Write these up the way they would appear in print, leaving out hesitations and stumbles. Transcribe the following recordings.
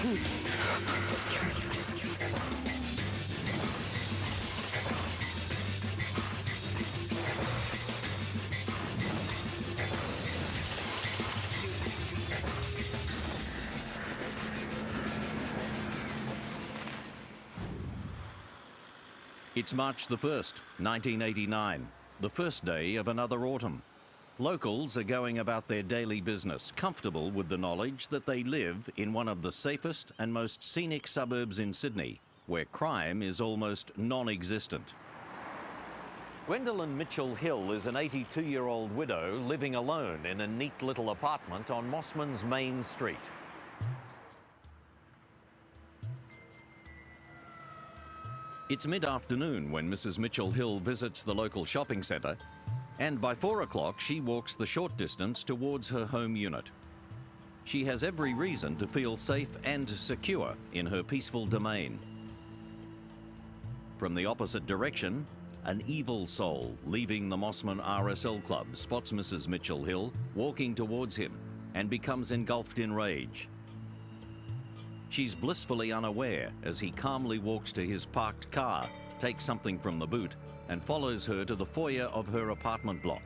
It's March the 1st, 1989, the first day of another autumn. Locals are going about their daily business, comfortable with the knowledge that they live in one of the safest and most scenic suburbs in Sydney, where crime is almost non-existent. Gwendolyn Mitchell-Hill is an 82-year-old widow living alone in a neat little apartment on Mossman's main street. It's mid-afternoon when Mrs. Mitchell-Hill visits the local shopping centre, and by 4 o'clock she walks the short distance towards her home unit. She has every reason to feel safe and secure in her peaceful domain. From the opposite direction, an evil soul leaving the Mossman RSL Club spots Mrs. Mitchell-Hill walking towards him and becomes engulfed in rage. She's blissfully unaware as he calmly walks to his parked car, takes something from the boot, and follows her to the foyer of her apartment block.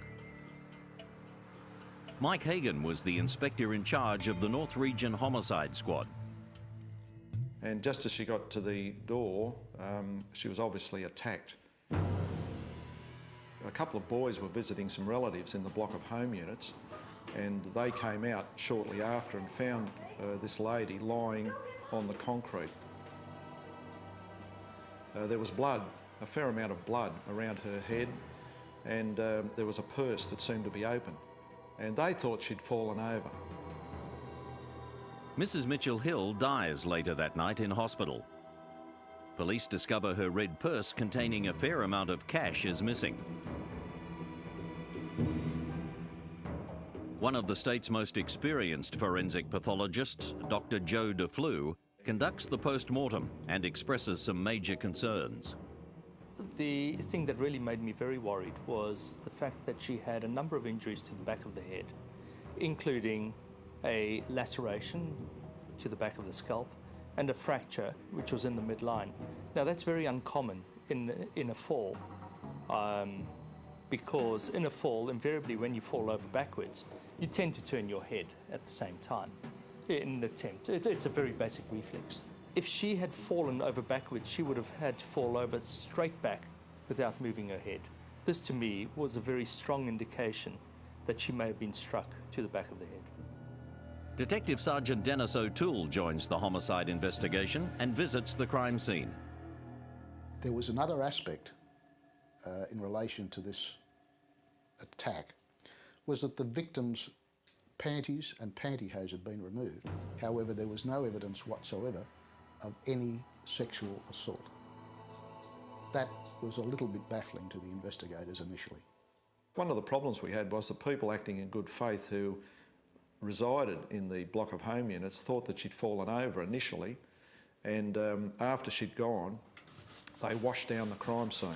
Mike Hagan was the inspector in charge of the North Region Homicide Squad. And just as she got to the door, she was obviously attacked. A couple of boys were visiting some relatives in the block of home units, and they came out shortly after and found this lady lying on the concrete. There was blood, a fair amount of blood around her head, and there was a purse that seemed to be open, and they thought she'd fallen over. Mrs. Mitchell-Hill dies later that night in hospital. Police discover her red purse containing a fair amount of cash is missing. One of the state's most experienced forensic pathologists, Dr. Joe DeFleu, conducts the post-mortem and expresses some major concerns. The thing that really made me very worried was the fact that she had a number of injuries to the back of the head, including a laceration to the back of the scalp and a fracture which was in the midline. Now that's very uncommon in a fall. Because in a fall, invariably when you fall over backwards, you tend to turn your head at the same time in an attempt. It's a very basic reflex. If she had fallen over backwards, she would have had to fall over straight back without moving her head. This to me was a very strong indication that she may have been struck to the back of the head. Detective Sergeant Dennis O'Toole joins the homicide investigation and visits the crime scene. There was another aspect in relation to this attack, was that the victim's panties and pantyhose had been removed. However, there was no evidence whatsoever of any sexual assault. That was a little bit baffling to the investigators initially. One of the problems we had was the people acting in good faith who resided in the block of home units thought that she'd fallen over initially, and after she'd gone, they washed down the crime scene.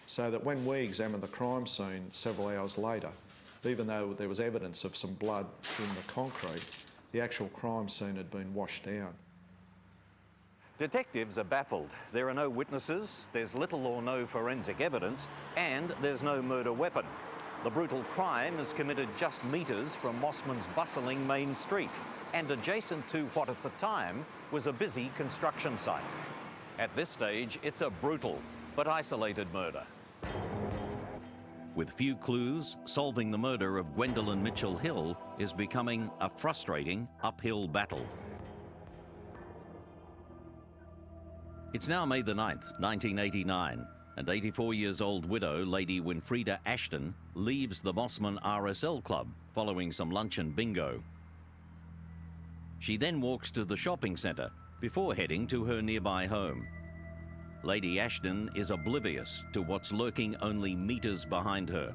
So that when we examined the crime scene several hours later, even though there was evidence of some blood in the concrete, the actual crime scene had been washed down. Detectives are baffled. There are no witnesses, there's little or no forensic evidence, and there's no murder weapon. The brutal crime is committed just metres from Mossman's bustling main street and adjacent to what at the time was a busy construction site. At this stage, it's a brutal but isolated murder. With few clues, solving the murder of Gwendolyn Mitchell-Hill is becoming a frustrating uphill battle. It's now May the 9th, 1989, and 84-years-old widow Lady Winfreda Ashton leaves the Mossman RSL Club following some lunch and bingo. She then walks to the shopping centre before heading to her nearby home. Lady Ashton is oblivious to what's lurking only metres behind her.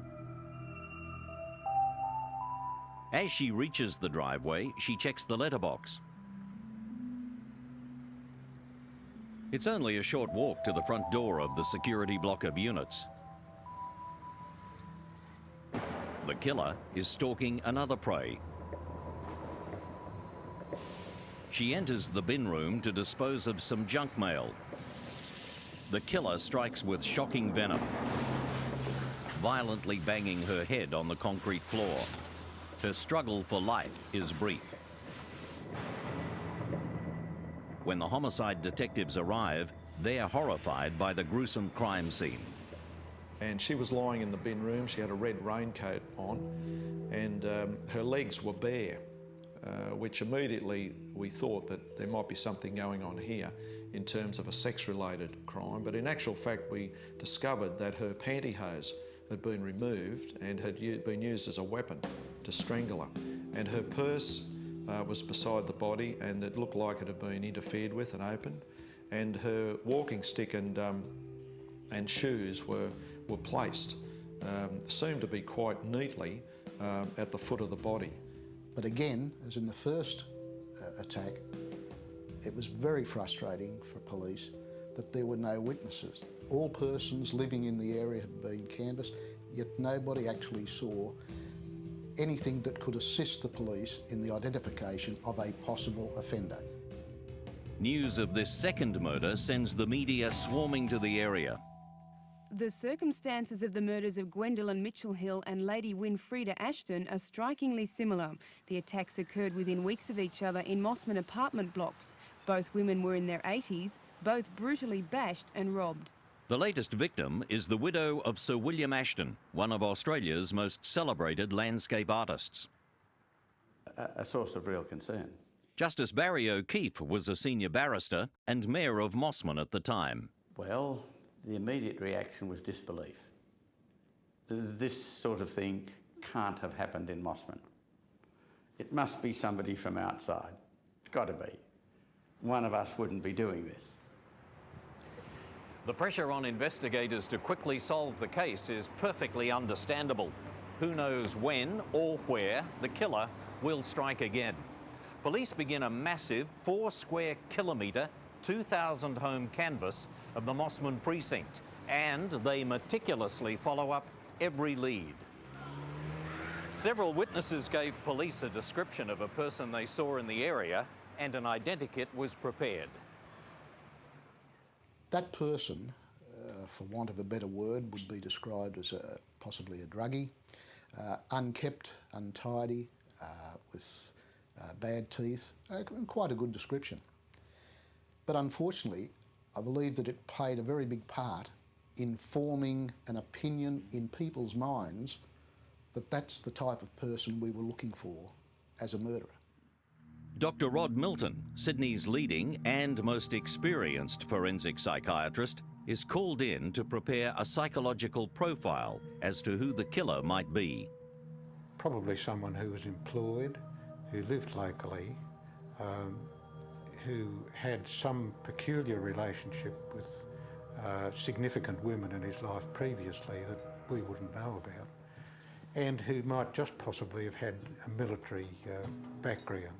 As she reaches the driveway, she checks the letterbox. It's only a short walk to the front door of the security block of units. The killer is stalking another prey. She enters the bin room to dispose of some junk mail. The killer strikes with shocking venom, violently banging her head on the concrete floor. Her struggle for life is brief. When the homicide detectives arrive, they're horrified by the gruesome crime scene. And she was lying in the bin room. She had a red raincoat on, and her legs were bare, which immediately we thought that there might be something going on here in terms of a sex-related crime. But in actual fact, we discovered that her pantyhose had been removed and had been used as a weapon to strangle her. And her purse was beside the body, and it looked like it had been interfered with and opened. And her walking stick and shoes were placed, seemed to be quite neatly at the foot of the body. But again, as in the first attack, it was very frustrating for police that there were no witnesses. All persons living in the area had been canvassed, yet nobody actually saw anything that could assist the police in the identification of a possible offender. News of this second murder sends the media swarming to the area. The circumstances of the murders of Gwendolyn Mitchell-Hill and Lady Winfreda Ashton are strikingly similar. The attacks occurred within weeks of each other in Mossman apartment blocks. Both women were in their 80s, both brutally bashed and robbed. The latest victim is the widow of Sir William Ashton, one of Australia's most celebrated landscape artists. A source of real concern. Justice Barry O'Keefe was a senior barrister and mayor of Mossman at the time. Well, the immediate reaction was disbelief. This sort of thing can't have happened in Mossman. It must be somebody from outside. It's got to be. One of us wouldn't be doing this. The pressure on investigators to quickly solve the case is perfectly understandable. Who knows when or where the killer will strike again? Police begin a massive 4 square kilometre, 2,000 home canvass of the Mossman precinct, and they meticulously follow up every lead. Several witnesses gave police a description of a person they saw in the area, and an identikit was prepared. That person, for want of a better word, would be described as possibly a druggie, unkept, untidy, with bad teeth, quite a good description. But unfortunately, I believe that it played a very big part in forming an opinion in people's minds that that's the type of person we were looking for as a murderer. Dr. Rod Milton, Sydney's leading and most experienced forensic psychiatrist, is called in to prepare a psychological profile as to who the killer might be. Probably someone who was employed, who lived locally, who had some peculiar relationship with significant women in his life previously that we wouldn't know about, and who might just possibly have had a military background.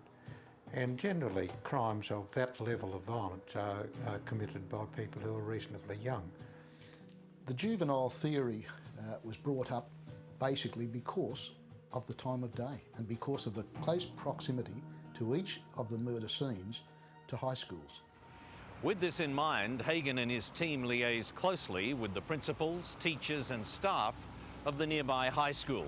And generally, crimes of that level of violence are committed by people who are reasonably young. The juvenile theory was brought up basically because of the time of day and because of the close proximity to each of the murder scenes to high schools. With this in mind, Hagan and his team liaise closely with the principals, teachers and staff of the nearby high school.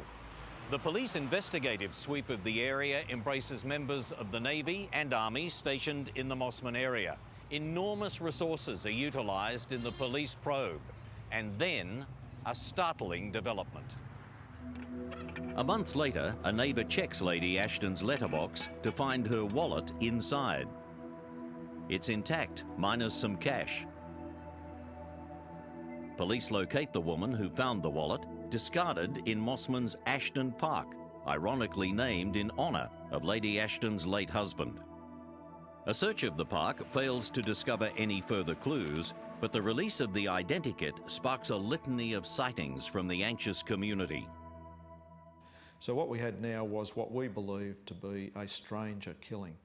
The police investigative sweep of the area embraces members of the Navy and Army stationed in the Mossman area. Enormous resources are utilised in the police probe. And then, a startling development. A month later, a neighbour checks Lady Ashton's letterbox to find her wallet inside. It's intact, minus some cash. Police locate the woman who found the wallet, discarded in Mossman's Ashton Park, ironically named in honour of Lady Ashton's late husband. A search of the park fails to discover any further clues, but the release of the identikit sparks a litany of sightings from the anxious community. So what we had now was what we believed to be a stranger killing.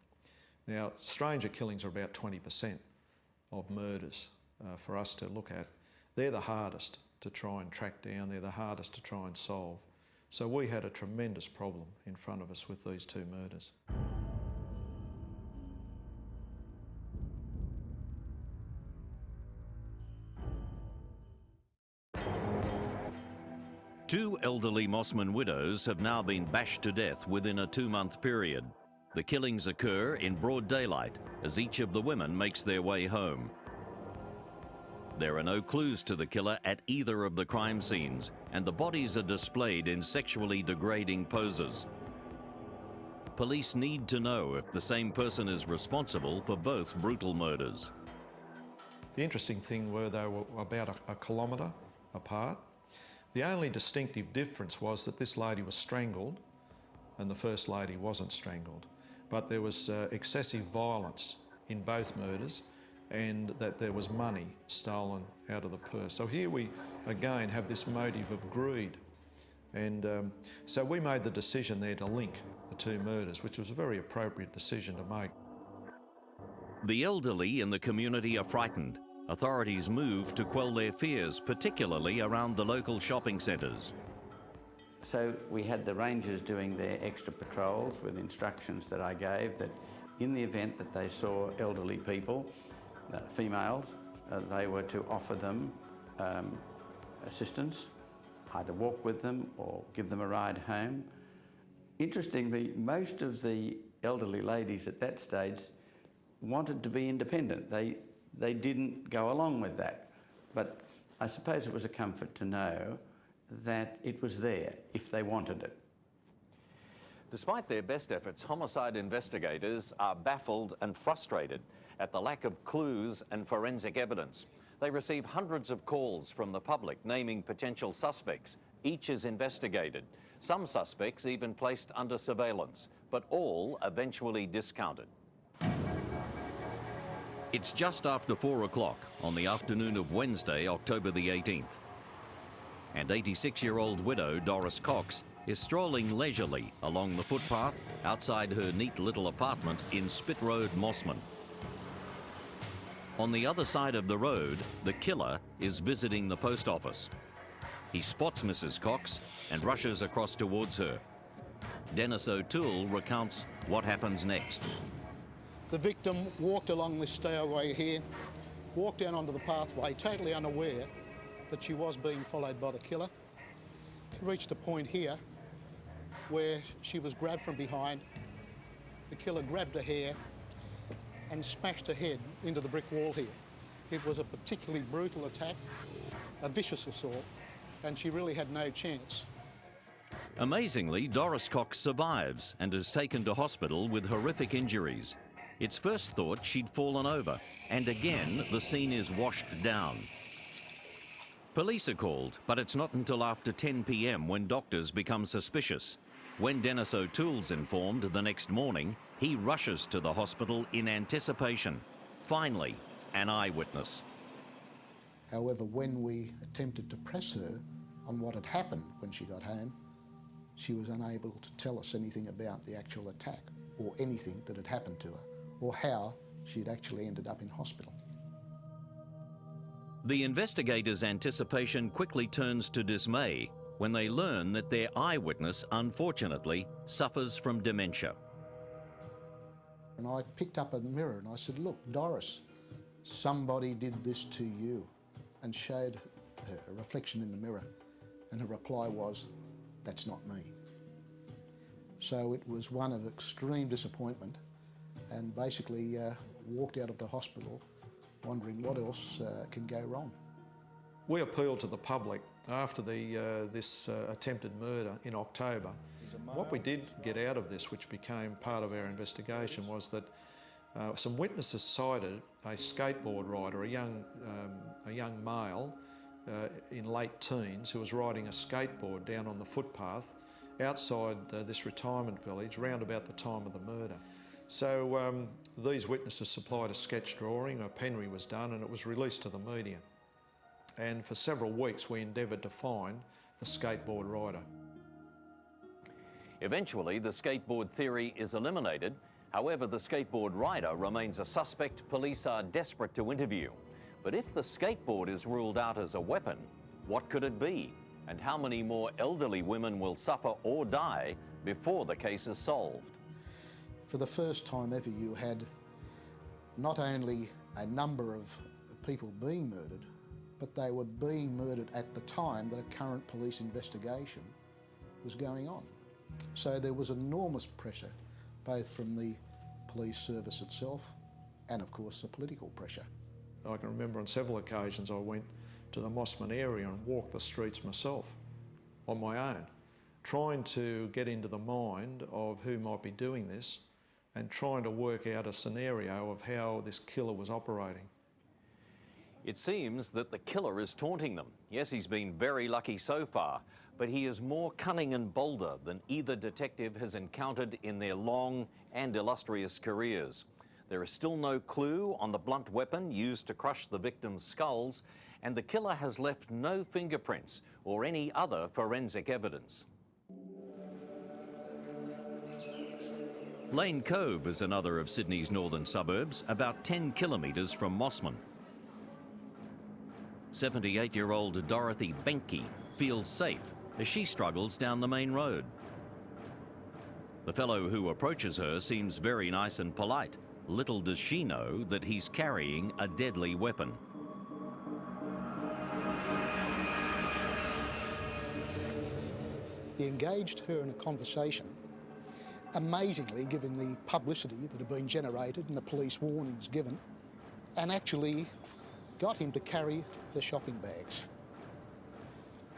Now, stranger killings are about 20% of murders for us to look at. They're the hardest to try and track down, they're the hardest to try and solve. So we had a tremendous problem in front of us with these 2 murders. 2 elderly Mossman widows have now been bashed to death within a 2-month period. The killings occur in broad daylight as each of the women makes their way home. There are no clues to the killer at either of the crime scenes, and the bodies are displayed in sexually degrading poses. Police need to know if the same person is responsible for both brutal murders. The interesting thing were they were about a kilometre apart. The only distinctive difference was that this lady was strangled and the first lady wasn't strangled. But there was excessive violence in both murders, and that there was money stolen out of the purse. So here we again have this motive of greed. And so we made the decision there to link the 2 murders, which was a very appropriate decision to make. The elderly in the community are frightened. Authorities move to quell their fears, particularly around the local shopping centres. So we had the rangers doing their extra patrols with instructions that I gave that in the event that they saw elderly people, females, they were to offer them assistance, either walk with them or give them a ride home. Interestingly, most of the elderly ladies at that stage wanted to be independent. They didn't go along with that. But I suppose it was a comfort to know that it was there if they wanted it. Despite their best efforts, homicide investigators are baffled and frustrated at the lack of clues and forensic evidence. They receive hundreds of calls from the public naming potential suspects. Each is investigated. Some suspects even placed under surveillance, but all eventually discounted. It's just after 4 o'clock on the afternoon of Wednesday, October the 18th. And 86-year-old widow Doris Cox is strolling leisurely along the footpath outside her neat little apartment in Spit Road, Mossman. On the other side of the road, the killer is visiting the post office. He spots Mrs. Cox and rushes across towards her. Dennis O'Toole recounts what happens next. The victim walked along this stairway here, walked down onto the pathway, totally unaware that she was being followed by the killer. She reached a point here where she was grabbed from behind. The killer grabbed her hair and smashed her head into the brick wall here. It was a particularly brutal attack, a vicious assault, and she really had no chance. Amazingly, Doris Cox survives and is taken to hospital with horrific injuries. It's first thought she'd fallen over, and again the scene is washed down. Police are called, but it's not until after 10 p.m. when doctors become suspicious. When Dennis O'Toole's informed the next morning, he rushes to the hospital in anticipation. Finally, an eyewitness. However, when we attempted to press her on what had happened when she got home, she was unable to tell us anything about the actual attack or anything that had happened to her or how she'd actually ended up in hospital. The investigators' anticipation quickly turns to dismay when they learn that their eyewitness, unfortunately, suffers from dementia. And I picked up a mirror and I said, "Look, Doris, somebody did this to you," and showed her a reflection in the mirror. And her reply was, "That's not me." So it was one of extreme disappointment, and basically walked out of the hospital wondering what else can go wrong. We appealed to the public after this attempted murder in October. What we did get out of this, which became part of our investigation, was that some witnesses cited a skateboard rider, a young male in late teens who was riding a skateboard down on the footpath outside this retirement village round about the time of the murder. So these witnesses supplied a sketch drawing, a penry was done, and it was released to the media. And for several weeks we endeavoured to find the skateboard rider. Eventually, the skateboard theory is eliminated. However, the skateboard rider remains a suspect police are desperate to interview. But if the skateboard is ruled out as a weapon, what could it be? And how many more elderly women will suffer or die before the case is solved? For the first time ever, you had not only a number of people being murdered, but they were being murdered at the time that a current police investigation was going on. So there was enormous pressure, both from the police service itself and, of course, the political pressure. I can remember on several occasions I went to the Mossman area and walked the streets myself on my own, trying to get into the mind of who might be doing this and trying to work out a scenario of how this killer was operating. It seems that the killer is taunting them. Yes, he's been very lucky so far, but he is more cunning and bolder than either detective has encountered in their long and illustrious careers. There is still no clue on the blunt weapon used to crush the victim's skulls, and the killer has left no fingerprints or any other forensic evidence. Lane Cove is another of Sydney's northern suburbs, about 10 kilometres from Mossman. 78-year-old Dorothy Benke feels safe as she struggles down the main road. The fellow who approaches her seems very nice and polite. Little does she know that he's carrying a deadly weapon. He engaged her in a conversation, amazingly, given the publicity that had been generated and the police warnings given, and actually got him to carry her shopping bags.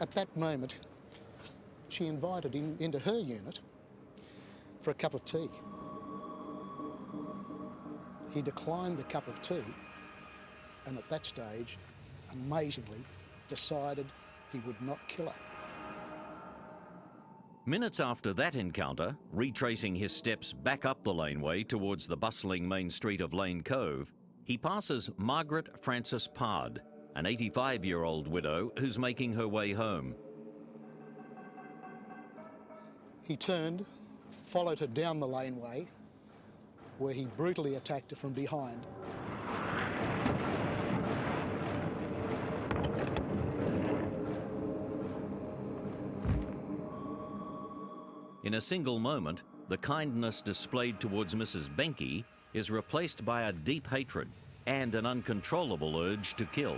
At that moment, she invited him into her unit for a cup of tea. He declined the cup of tea, and at that stage, amazingly, decided he would not kill her. Minutes after that encounter, retracing his steps back up the laneway towards the bustling main street of Lane Cove, he passes Margaret Frances Pard, an 85-year-old widow who's making her way home. He turned, followed her down the laneway, where he brutally attacked her from behind. In a single moment, the kindness displayed towards Mrs. Benke is replaced by a deep hatred and an uncontrollable urge to kill.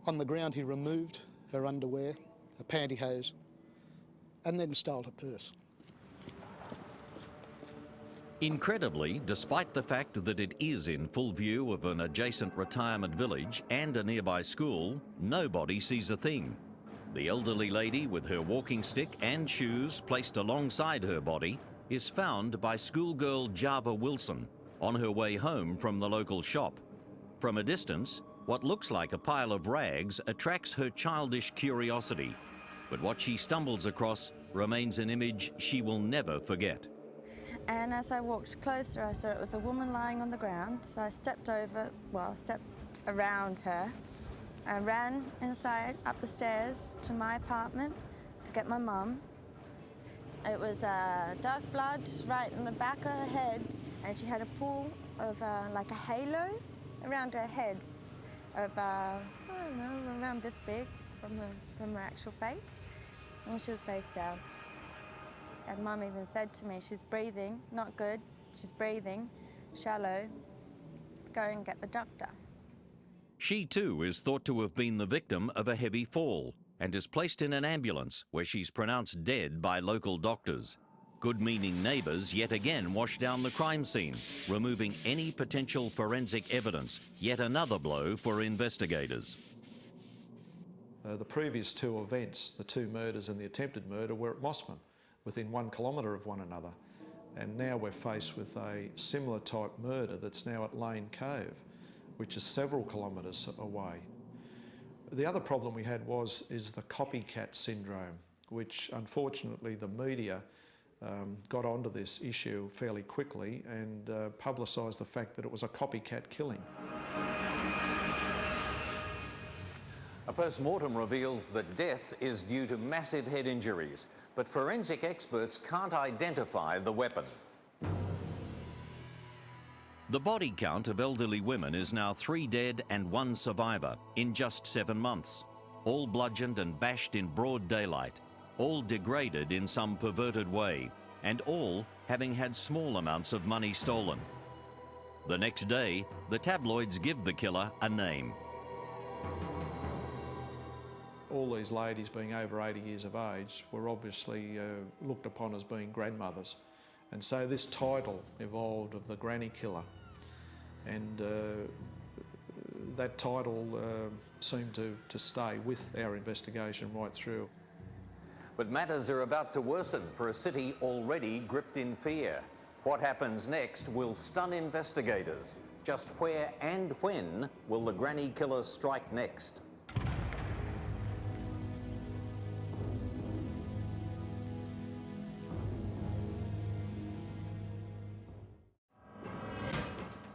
On the ground, he removed her underwear, her pantyhose, and then stole her purse. Incredibly, despite the fact that it is in full view of an adjacent retirement village and a nearby school, nobody sees a thing. The elderly lady with her walking stick and shoes placed alongside her body is found by schoolgirl Java Wilson on her way home from the local shop. From a distance, what looks like a pile of rags attracts her childish curiosity, but what she stumbles across remains an image she will never forget. And as I walked closer, I saw it was a woman lying on the ground, so I stepped around her. I ran inside, up the stairs to my apartment to get my mum. It was dark blood right in the back of her head, and she had a pool of like a halo around her head of, I don't know, around this big from her actual face, and she was face down. And Mum even said to me, she's breathing, not good, she's breathing, shallow, go and get the doctor. She too is thought to have been the victim of a heavy fall and is placed in an ambulance where she's pronounced dead by local doctors. Good-meaning neighbours yet again wash down the crime scene, removing any potential forensic evidence, yet another blow for investigators. The previous two events, the two murders and the attempted murder, were at Mossman, within 1 kilometre of one another. And now we're faced with a similar type murder that's now at Lane Cove, which is several kilometres away. The other problem we had is the copycat syndrome, which unfortunately the media got onto this issue fairly quickly and publicised the fact that it was a copycat killing. A post-mortem reveals that death is due to massive head injuries, but forensic experts can't identify the weapon. The body count of elderly women is now 3 dead and 1 survivor in just 7 months. All bludgeoned and bashed in broad daylight, all degraded in some perverted way, and all having had small amounts of money stolen. The next day, the tabloids give the killer a name. All these ladies, being over 80 years of age, were obviously looked upon as being grandmothers. And so this title evolved of the Granny Killer. And that title seemed to stay with our investigation right through. But matters are about to worsen for a city already gripped in fear. What happens next will stun investigators. Just where and when will the Granny Killer strike next?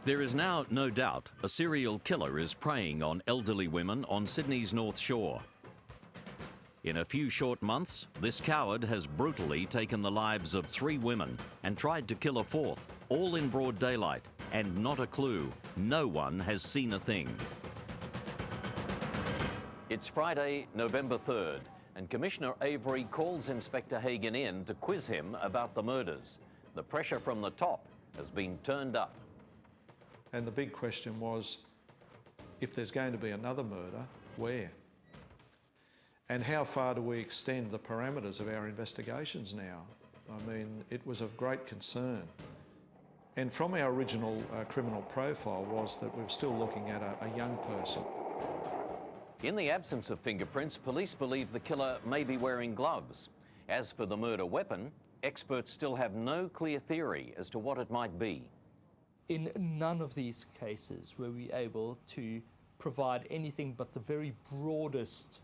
There is now no doubt a serial killer is preying on elderly women on Sydney's North Shore. In a few short months, this coward has brutally taken the lives of 3 women and tried to kill a 4th, all in broad daylight, and not a clue. No one has seen a thing. It's Friday, November 3rd, and Commissioner Avery calls Inspector Hagan in to quiz him about the murders. The pressure from the top has been turned up. And the big question was, if there's going to be another murder, where? And how far do we extend the parameters of our investigations now? I mean, it was of great concern. And from our original criminal profile was that we were still looking at a young person. In the absence of fingerprints, police believe the killer may be wearing gloves. As for the murder weapon, experts still have no clear theory as to what it might be. In none of these cases were we able to provide anything but the very broadest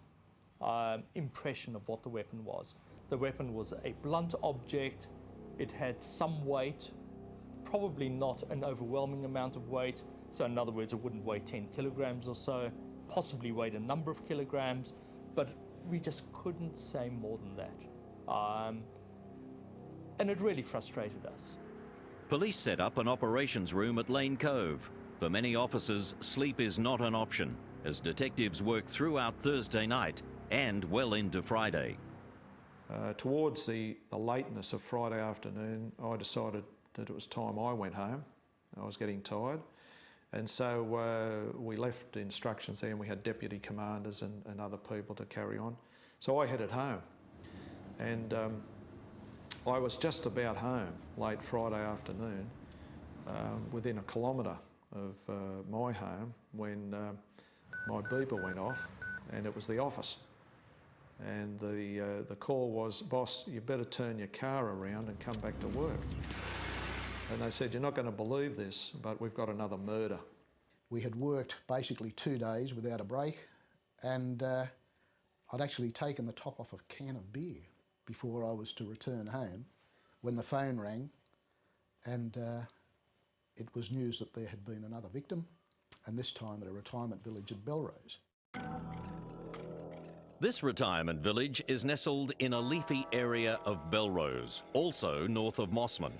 impression of what the weapon was. The weapon was a blunt object, it had some weight, probably not an overwhelming amount of weight, so in other words it wouldn't weigh 10 kilograms or so, possibly weighed a number of kilograms, but we just couldn't say more than that. And it really frustrated us. Police set up an operations room at Lane Cove. For many officers, sleep is not an option, as detectives work throughout Thursday night and well into Friday. Towards the lateness of Friday afternoon, I decided that it was time I went home. I was getting tired. And so we left instructions there, and we had deputy commanders and other people to carry on. So I headed home. And I was just about home late Friday afternoon, within a kilometre of my home, when my beeper went off, and it was the office. And the call was, "Boss, you better turn your car around and come back to work." And they said, "You're not going to believe this, but we've got another murder." We had worked basically 2 days without a break, and I'd actually taken the top off a can of beer before I was to return home when the phone rang, and it was news that there had been another victim, and this time at a retirement village at Belrose. This retirement village is nestled in a leafy area of Belrose, also north of Mossman.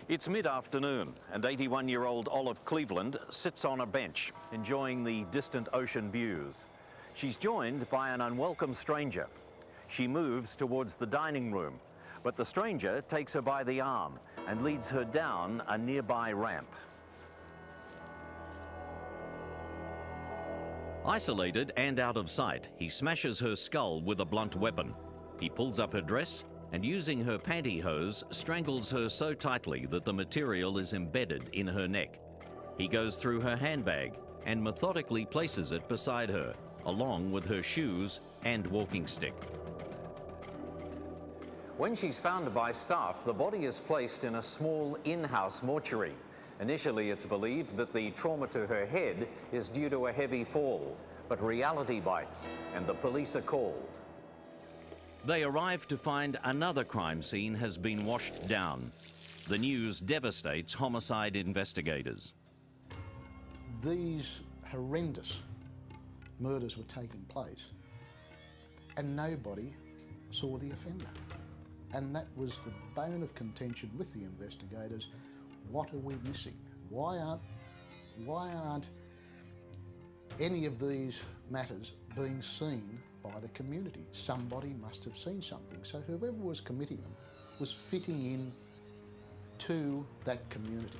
It's mid-afternoon, and 81-year-old Olive Cleveland sits on a bench, enjoying the distant ocean views. She's joined by an unwelcome stranger. She moves towards the dining room, but the stranger takes her by the arm and leads her down a nearby ramp. Isolated and out of sight, he smashes her skull with a blunt weapon. He pulls up her dress and, using her pantyhose, strangles her so tightly that the material is embedded in her neck. He goes through her handbag and methodically places it beside her, along with her shoes and walking stick. When she's found by staff, the body is placed in a small in-house mortuary. Initially, it's believed that the trauma to her head is due to a heavy fall, but reality bites and the police are called. They arrive to find another crime scene has been washed down. The news devastates homicide investigators. These horrendous murders were taking place, and nobody saw the offender. And that was the bone of contention with the investigators. What are we missing? Why aren't any of these matters being seen by the community? Somebody must have seen something. So whoever was committing them was fitting in to that community.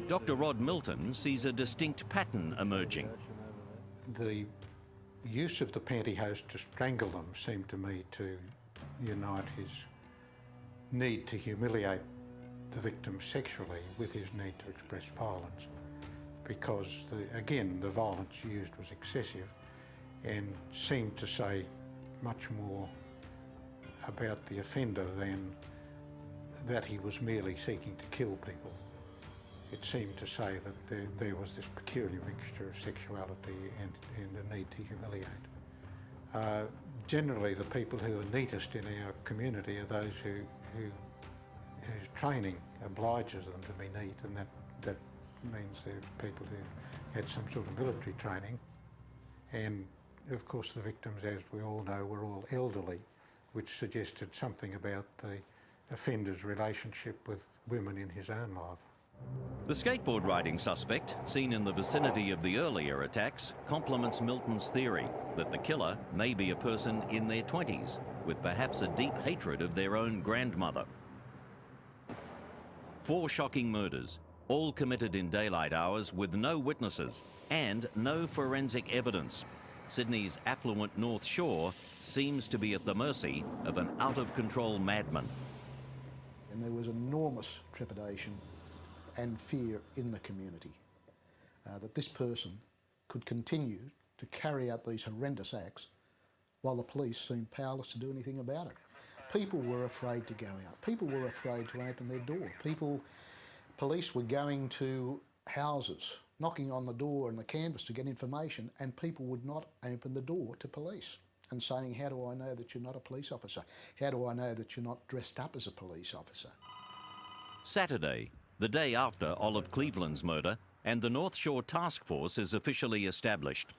Dr. Rod Milton sees a distinct pattern emerging. The use of the pantyhose to strangle them seemed to me to unite his need to humiliate the victim sexually with his need to express violence, because again the violence used was excessive and seemed to say much more about the offender than that he was merely seeking to kill people. It seemed to say that there was this peculiar mixture of sexuality and a need to humiliate. Generally, the people who are neatest in our community are those whose training obliges them to be neat, and that means they're people who've had some sort of military training. And of course the victims, as we all know, were all elderly, which suggested something about the offender's relationship with women in his own life. The skateboard riding suspect, seen in the vicinity of the earlier attacks, complements Milton's theory that the killer may be a person in their 20s, with perhaps a deep hatred of their own grandmother. 4 shocking murders, all committed in daylight hours with no witnesses and no forensic evidence. Sydney's affluent North Shore seems to be at the mercy of an out-of-control madman. And there was enormous trepidation and fear in the community that this person could continue to carry out these horrendous acts while the police seemed powerless to do anything about it. People were afraid to go out. People were afraid to open their door. Police were going to houses, knocking on the door and the canvas to get information, and people would not open the door to police and saying, how do I know that you're not a police officer? How do I know that you're not dressed up as a police officer? Saturday, the day after Olive Cleveland's murder, and the North Shore Task Force is officially established.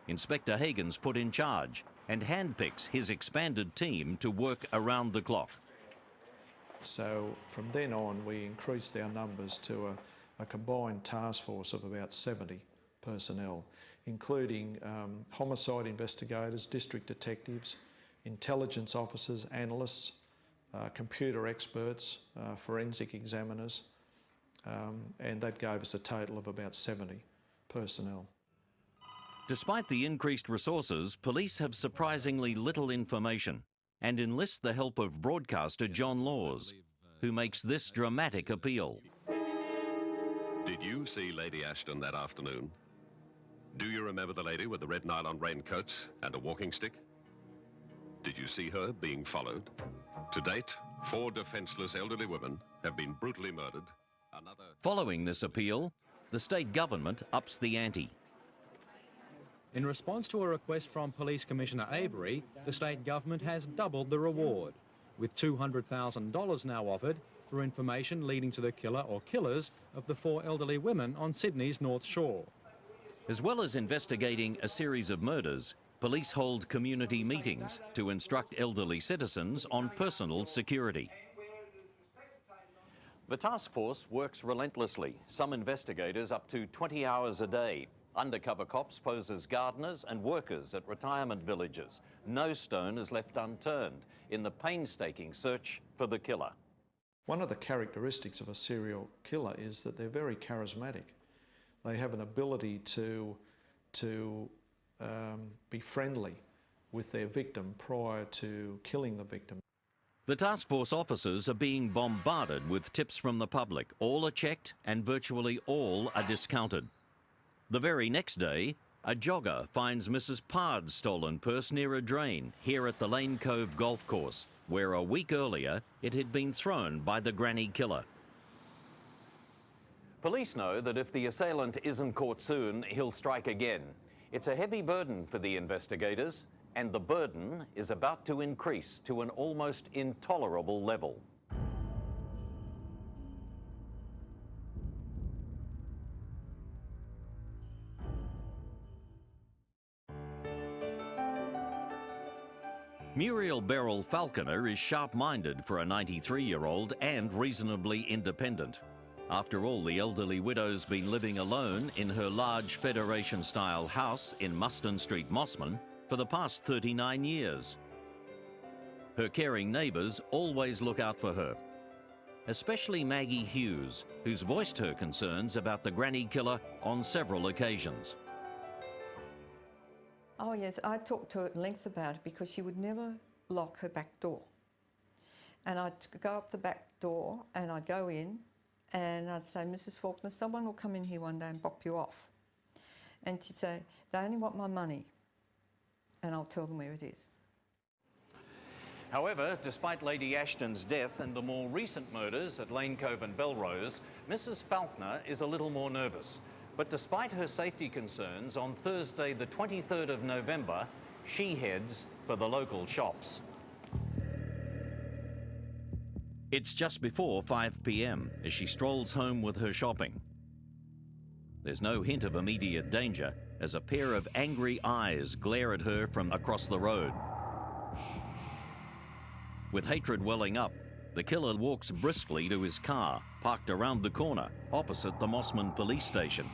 Inspector Hagan's put in charge and handpicks his expanded team to work around the clock. So from then on, we increased our numbers to a combined task force of about 70 personnel, including homicide investigators, district detectives, intelligence officers, analysts, computer experts, forensic examiners, and that gave us a total of about 70 personnel. Despite the increased resources, police have surprisingly little information and enlist the help of broadcaster John Laws, who makes this dramatic appeal. Did you see Lady Ashton that afternoon? Do you remember the lady with the red nylon raincoat and a walking stick? Did you see her being followed? To date, 4 defenceless elderly women have been brutally murdered. Following this appeal, the state government ups the ante. In response to a request from Police Commissioner Avery, the state government has doubled the reward, with $200,000 now offered for information leading to the killer or killers of the 4 elderly women on Sydney's North Shore. As well as investigating a series of murders, police hold community meetings to instruct elderly citizens on personal security. The task force works relentlessly, some investigators up to 20 hours a day. Undercover cops pose as gardeners and workers at retirement villages. No stone is left unturned in the painstaking search for the killer. One of the characteristics of a serial killer is that they're very charismatic. They have an ability to be friendly with their victim prior to killing the victim. The task force officers are being bombarded with tips from the public. All are checked and virtually all are discounted. The very next day, a jogger finds Mrs. Pard's stolen purse near a drain here at the Lane Cove Golf Course, where a week earlier it had been thrown by the granny killer. Police know that if the assailant isn't caught soon, he'll strike again. It's a heavy burden for the investigators, and the burden is about to increase to an almost intolerable level. Muriel Beryl Falconer is sharp-minded for a 93-year-old and reasonably independent. After all, the elderly widow's been living alone in her large Federation-style house in Muston Street, Mossman, for the past 39 years. Her caring neighbours always look out for her. especially Maggie Hughes, who's voiced her concerns about the granny killer on several occasions. Oh yes, I talked to her at length about it because she would never lock her back door. And I'd go up the back door and I'd go in and I'd say, Mrs. Faulkner, someone will come in here one day and bop you off. And she'd say, they only want my money. And I'll tell them where it is. However, despite Lady Ashton's death and the more recent murders at Lane Cove and Belrose, Mrs. Faulkner is a little more nervous. But despite her safety concerns, on Thursday the 23rd of November, she heads for the local shops. It's just before 5 p.m. as she strolls home with her shopping. There's no hint of immediate danger as a pair of angry eyes glare at her from across the road. With hatred welling up, the killer walks briskly to his car, parked around the corner, opposite the Mossman police station.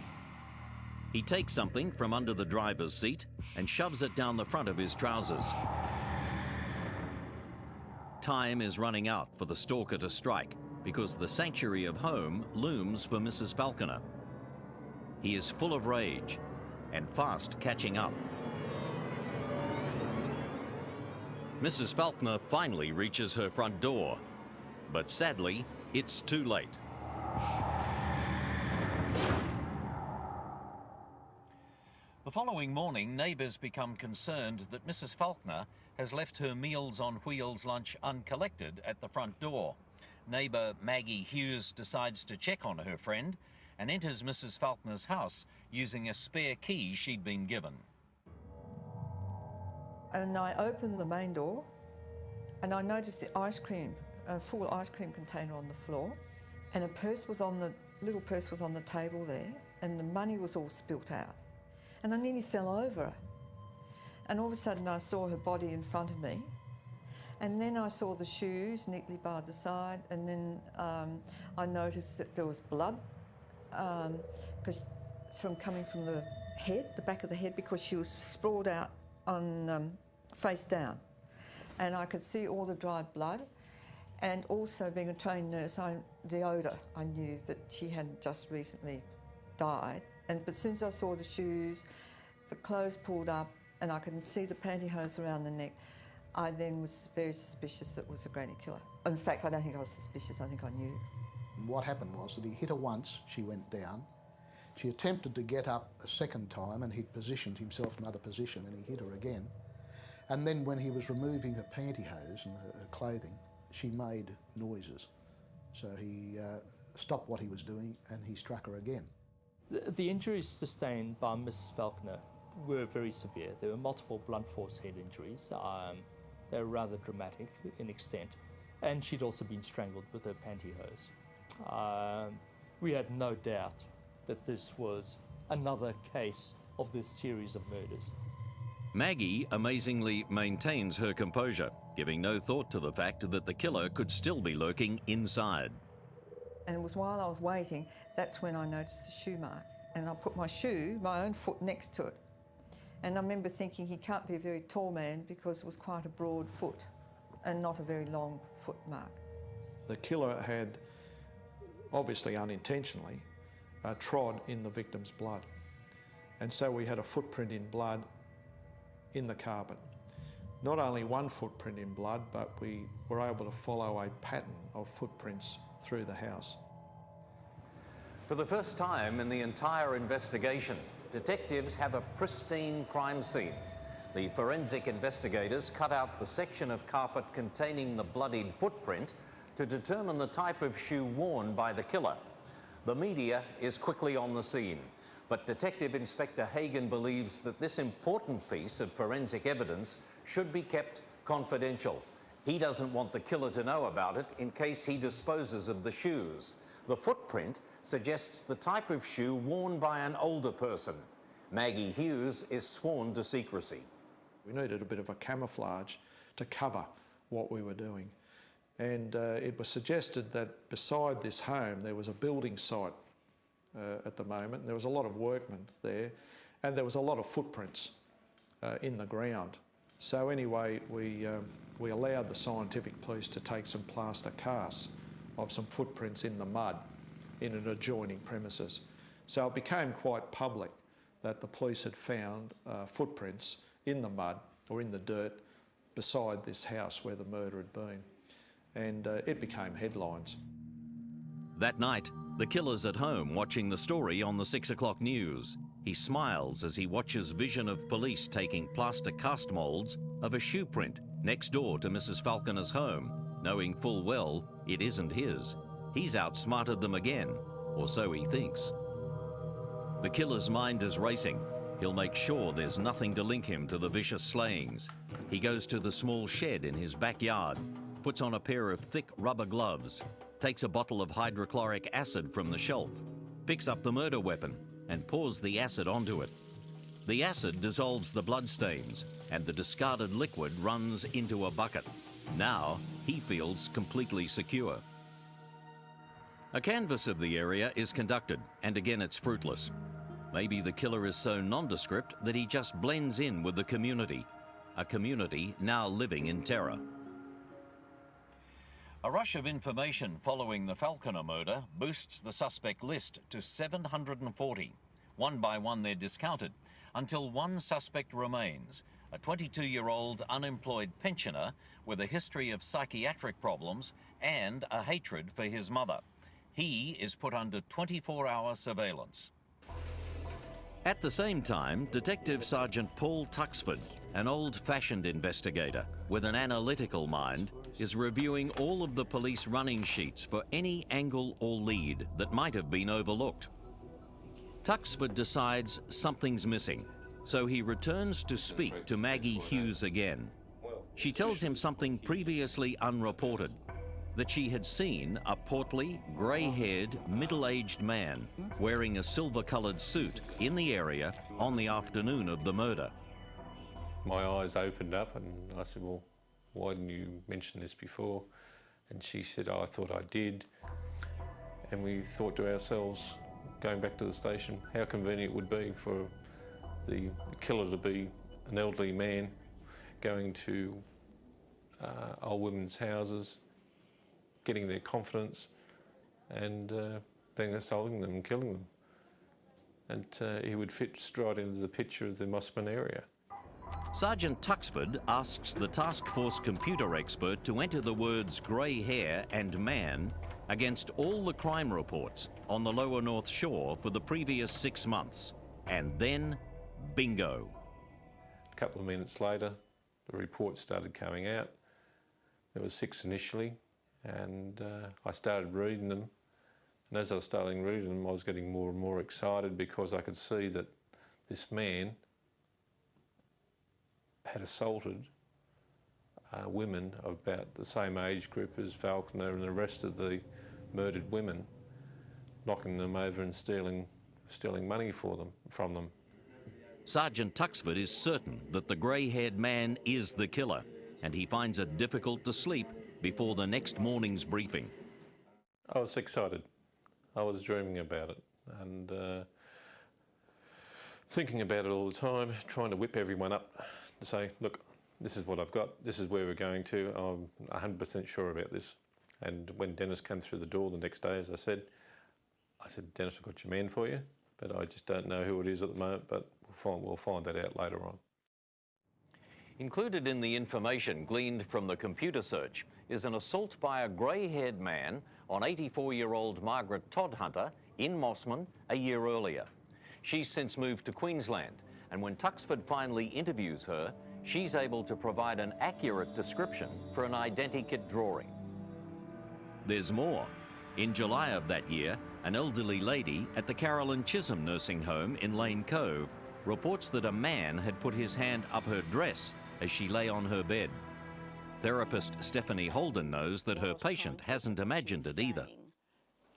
He takes something from under the driver's seat and shoves it down the front of his trousers. Time is running out for the stalker to strike because the sanctuary of home looms for Mrs. Faulkner. He is full of rage and fast catching up. Mrs. Faulkner finally reaches her front door, but sadly, it's too late. The following morning, neighbours become concerned that Mrs. Faulkner has left her Meals on Wheels lunch uncollected at the front door. Neighbour Maggie Hughes decides to check on her friend and enters Mrs. Faulkner's house using a spare key she'd been given. And I opened the main door and I noticed the ice cream, a full ice cream container on the floor, and little purse was on the table there, and the money was all spilt out. And I nearly fell over. And all of a sudden I saw her body in front of me. And then I saw the shoes neatly by the side, and then I noticed that there was blood coming from the head, the back of the head, because she was sprawled out on face down. And I could see all the dried blood. And also, being a trained nurse, the odour, I knew that she had just recently died. But as soon as I saw the shoes, the clothes pulled up, and I could see the pantyhose around the neck, I then was very suspicious that it was a granny killer. In fact, I don't think I was suspicious, I think I knew. What happened was that he hit her once, she went down. She attempted to get up a second time, and he'd positioned himself in another position, and he hit her again. And then when he was removing her pantyhose and her clothing, she made noises. So he stopped what he was doing and he struck her again. The injuries sustained by Mrs. Faulkner were very severe. There were multiple blunt force head injuries. They were rather dramatic in extent. And she'd also been strangled with her pantyhose. We had no doubt that this was another case of this series of murders. Maggie amazingly maintains her composure, giving no thought to the fact that the killer could still be lurking inside. And it was while I was waiting, that's when I noticed the shoe mark. And I put my own foot next to it. And I remember thinking he can't be a very tall man because it was quite a broad foot and not a very long foot mark. The killer had, obviously unintentionally, trod in the victim's blood. And so we had a footprint in blood in the carpet. Not only one footprint in blood, but we were able to follow a pattern of footprints through the house. For the first time in the entire investigation, detectives have a pristine crime scene. The forensic investigators cut out the section of carpet containing the bloodied footprint to determine the type of shoe worn by the killer. The media is quickly on the scene, but Detective Inspector Hagan believes that this important piece of forensic evidence should be kept confidential. He doesn't want the killer to know about it in case he disposes of the shoes. The footprint suggests the type of shoe worn by an older person. Maggie Hughes is sworn to secrecy. We needed a bit of a camouflage to cover what we were doing. And it was suggested that beside this home there was a building site at the moment. There was a lot of workmen there, and there was a lot of footprints in the ground. So anyway, we allowed the scientific police to take some plaster casts of some footprints in the mud in an adjoining premises. So it became quite public that the police had found footprints in the mud or in the dirt beside this house where the murder had been. And it became headlines. That night, the killer's at home watching the story on the 6 o'clock news. He smiles as he watches vision of police taking plaster cast moulds of a shoe print next door to Mrs. Falconer's home, knowing full well it isn't his. He's outsmarted them again, or so he thinks. The killer's mind is racing. He'll make sure there's nothing to link him to the vicious slayings. He goes to the small shed in his backyard, puts on a pair of thick rubber gloves, takes a bottle of hydrochloric acid from the shelf, picks up the murder weapon and pours the acid onto it. The acid dissolves the bloodstains and the discarded liquid runs into a bucket. Now he feels completely secure. A canvass of the area is conducted, and again it's fruitless. Maybe the killer is so nondescript that he just blends in with the community, a community now living in terror. A rush of information following the Falconer murder boosts the suspect list to 740. One by one they're discounted, until one suspect remains, a 22-year-old unemployed pensioner with a history of psychiatric problems and a hatred for his mother. He is put under 24-hour surveillance. At the same time, Detective Sergeant Paul Tuxford, an old-fashioned investigator with an analytical mind, is reviewing all of the police running sheets for any angle or lead that might have been overlooked. Tuxford decides something's missing, so he returns to speak to Maggie Hughes again. She tells him something previously unreported, that she had seen a portly, grey-haired, middle-aged man wearing a silver-coloured suit in the area on the afternoon of the murder. My eyes opened up and I said, well, why didn't you mention this before? And she said, oh, I thought I did. And we thought to ourselves, going back to the station, how convenient it would be for the killer to be an elderly man going to old women's houses, getting their confidence, and then assaulting them and killing them. And he would fit straight into the picture of the Mossman area. Sergeant Tuxford asks the task force computer expert to enter the words grey hair and man against all the crime reports on the lower North Shore for the previous 6 months. And then, bingo. A couple of minutes later, the reports started coming out. There were 6 initially, and I started reading them. And as I was starting reading them, I was getting more and more excited because I could see that this man had assaulted women of about the same age group as Falconer and the rest of the murdered women, knocking them over and stealing money from them. Sergeant Tuxford is certain that the grey-haired man is the killer, and he finds it difficult to sleep before the next morning's briefing. I was excited. I was dreaming about it and thinking about it all the time, trying to whip everyone up to say, look, this is what I've got, this is where we're going to, I'm 100% sure about this. And when Dennis came through the door the next day, as I said, Dennis, I've got your man for you, but I just don't know who it is at the moment, but we'll find that out later on. Included in the information gleaned from the computer search is an assault by a grey-haired man on 84-year-old Margaret Todhunter in Mossman a year earlier. She's since moved to Queensland, and when Tuxford finally interviews her, she's able to provide an accurate description for an identikit drawing. There's more. In July of that year, an elderly lady at the Carolyn Chisholm nursing home in Lane Cove reports that a man had put his hand up her dress as she lay on her bed. Therapist Stephanie Holden knows that her patient hasn't imagined it either.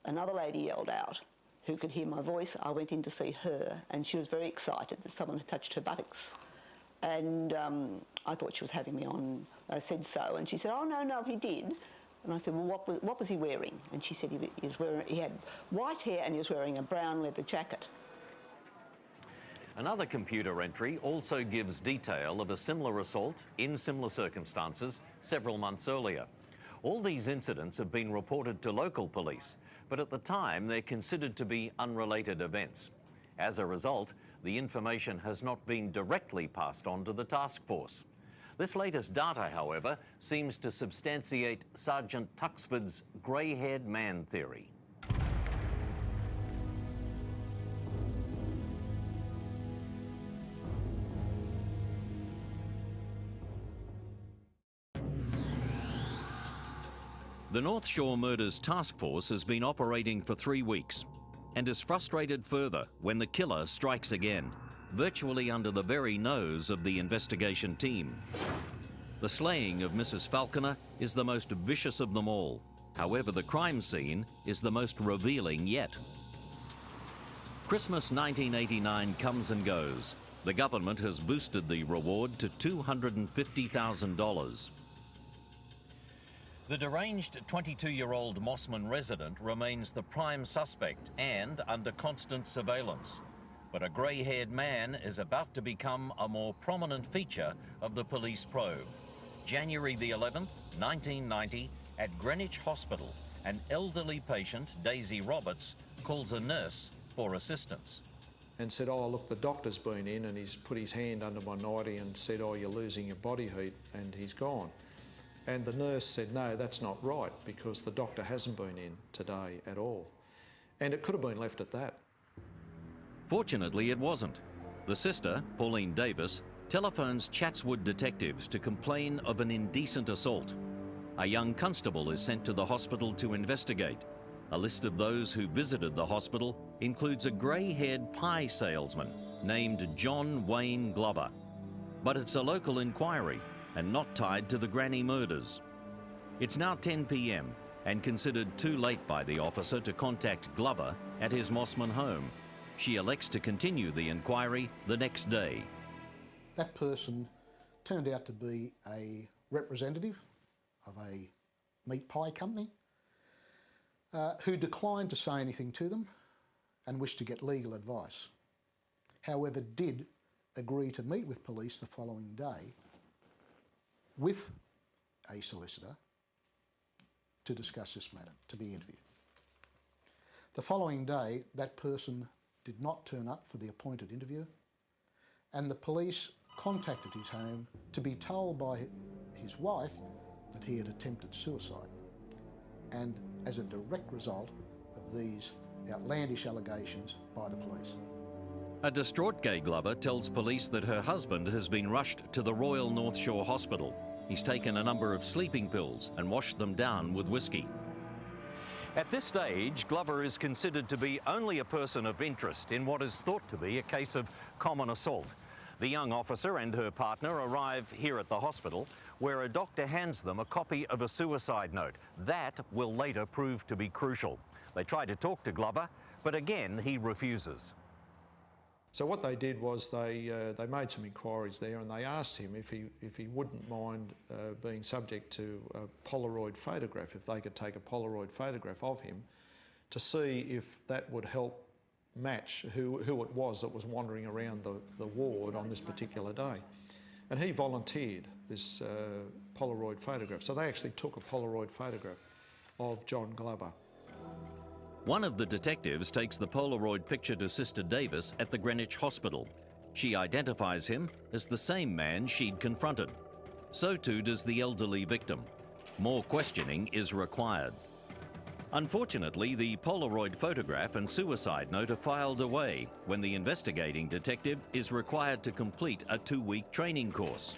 Another lady yelled out, who could hear my voice. I went in to see her, and she was very excited that someone had touched her buttocks. And I thought she was having me on. I said so, and she said, oh, no, he did. And I said, well, what was he wearing? And she said he had white hair and he was wearing a brown leather jacket. Another computer entry also gives detail of a similar assault in similar circumstances several months earlier. All these incidents have been reported to local police, but at the time they're considered to be unrelated events. As a result, the information has not been directly passed on to the task force. This latest data, however, seems to substantiate Sergeant Tuxford's grey-haired man theory. The North Shore Murders Task Force has been operating for 3 weeks and is frustrated further when the killer strikes again, virtually under the very nose of the investigation team. The slaying of Mrs. Falconer is the most vicious of them all. However, the crime scene is the most revealing yet. Christmas 1989 comes and goes. The government has boosted the reward to $250,000. The deranged 22-year-old Mossman resident remains the prime suspect and under constant surveillance. But a grey-haired man is about to become a more prominent feature of the police probe. January the 11th, 1990, at Greenwich Hospital, an elderly patient, Daisy Roberts, calls a nurse for assistance. And said, oh, look, the doctor's been in and he's put his hand under my nightie and said, oh, you're losing your body heat, and he's gone. And the nurse said, no, that's not right, because the doctor hasn't been in today at all. And it could have been left at that. Fortunately, it wasn't. The sister, Pauline Davis, telephones Chatswood detectives to complain of an indecent assault. A young constable is sent to the hospital to investigate. A list of those who visited the hospital includes a grey-haired pie salesman named John Wayne Glover. But it's a local inquiry and not tied to the Granny murders. It's now 10 p.m. and considered too late by the officer to contact Glover at his Mossman home. She elects to continue the inquiry the next day. That person turned out to be a representative of a meat pie company who declined to say anything to them and wished to get legal advice. However, did agree to meet with police the following day with a solicitor to discuss this matter, to be interviewed. The following day, that person did not turn up for the appointed interview, and the police contacted his home to be told by his wife that he had attempted suicide. And as a direct result of these outlandish allegations by the police. A distraught Gay Glover tells police that her husband has been rushed to the Royal North Shore Hospital. He's taken a number of sleeping pills and washed them down with whiskey. At this stage, Glover is considered to be only a person of interest in what is thought to be a case of common assault. The young officer and her partner arrive here at the hospital, where a doctor hands them a copy of a suicide note. That will later prove to be crucial. They try to talk to Glover, but again he refuses. So what they did was they made some inquiries there, and they asked him if he wouldn't mind being subject to a Polaroid photograph, if they could take a Polaroid photograph of him to see if that would help match who it was that was wandering around the ward on this particular day. And he volunteered this Polaroid photograph. So they actually took a Polaroid photograph of John Glover. One of the detectives takes the Polaroid picture to Sister Davis at the Greenwich Hospital. She identifies him as the same man she'd confronted. So too does the elderly victim. More questioning is required. Unfortunately, the Polaroid photograph and suicide note are filed away when the investigating detective is required to complete a 2-week training course.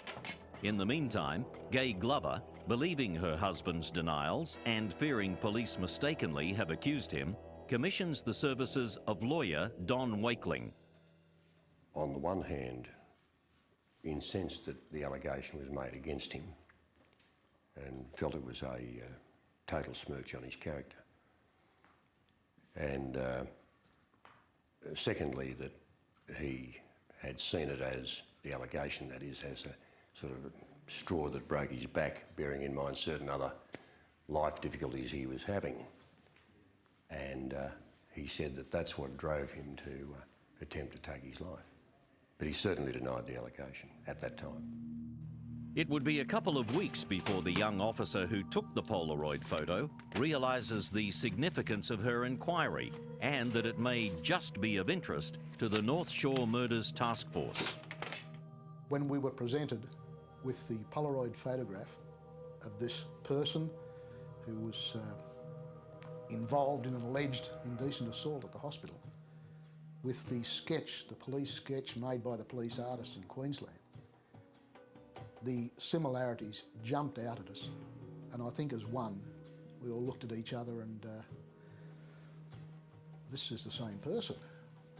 In the meantime, Gay Glover, believing her husband's denials and fearing police mistakenly have accused him, commissions the services of lawyer Don Wakeling. On the one hand, incensed that the allegation was made against him and felt it was a total smirch on his character. And secondly, that he had seen it as, the allegation that is, as a sort of straw that broke his back, bearing in mind certain other life difficulties he was having. And he said that that's what drove him to attempt to take his life. But he certainly denied the allegation at that time. It would be a couple of weeks before the young officer who took the Polaroid photo realises the significance of her inquiry and that it may just be of interest to the North Shore Murders Task Force. When we were presented with the Polaroid photograph of this person who was involved in an alleged indecent assault at the hospital, with the sketch, the police sketch made by the police artist in Queensland, the similarities jumped out at us, and I think as one, we all looked at each other and this is the same person.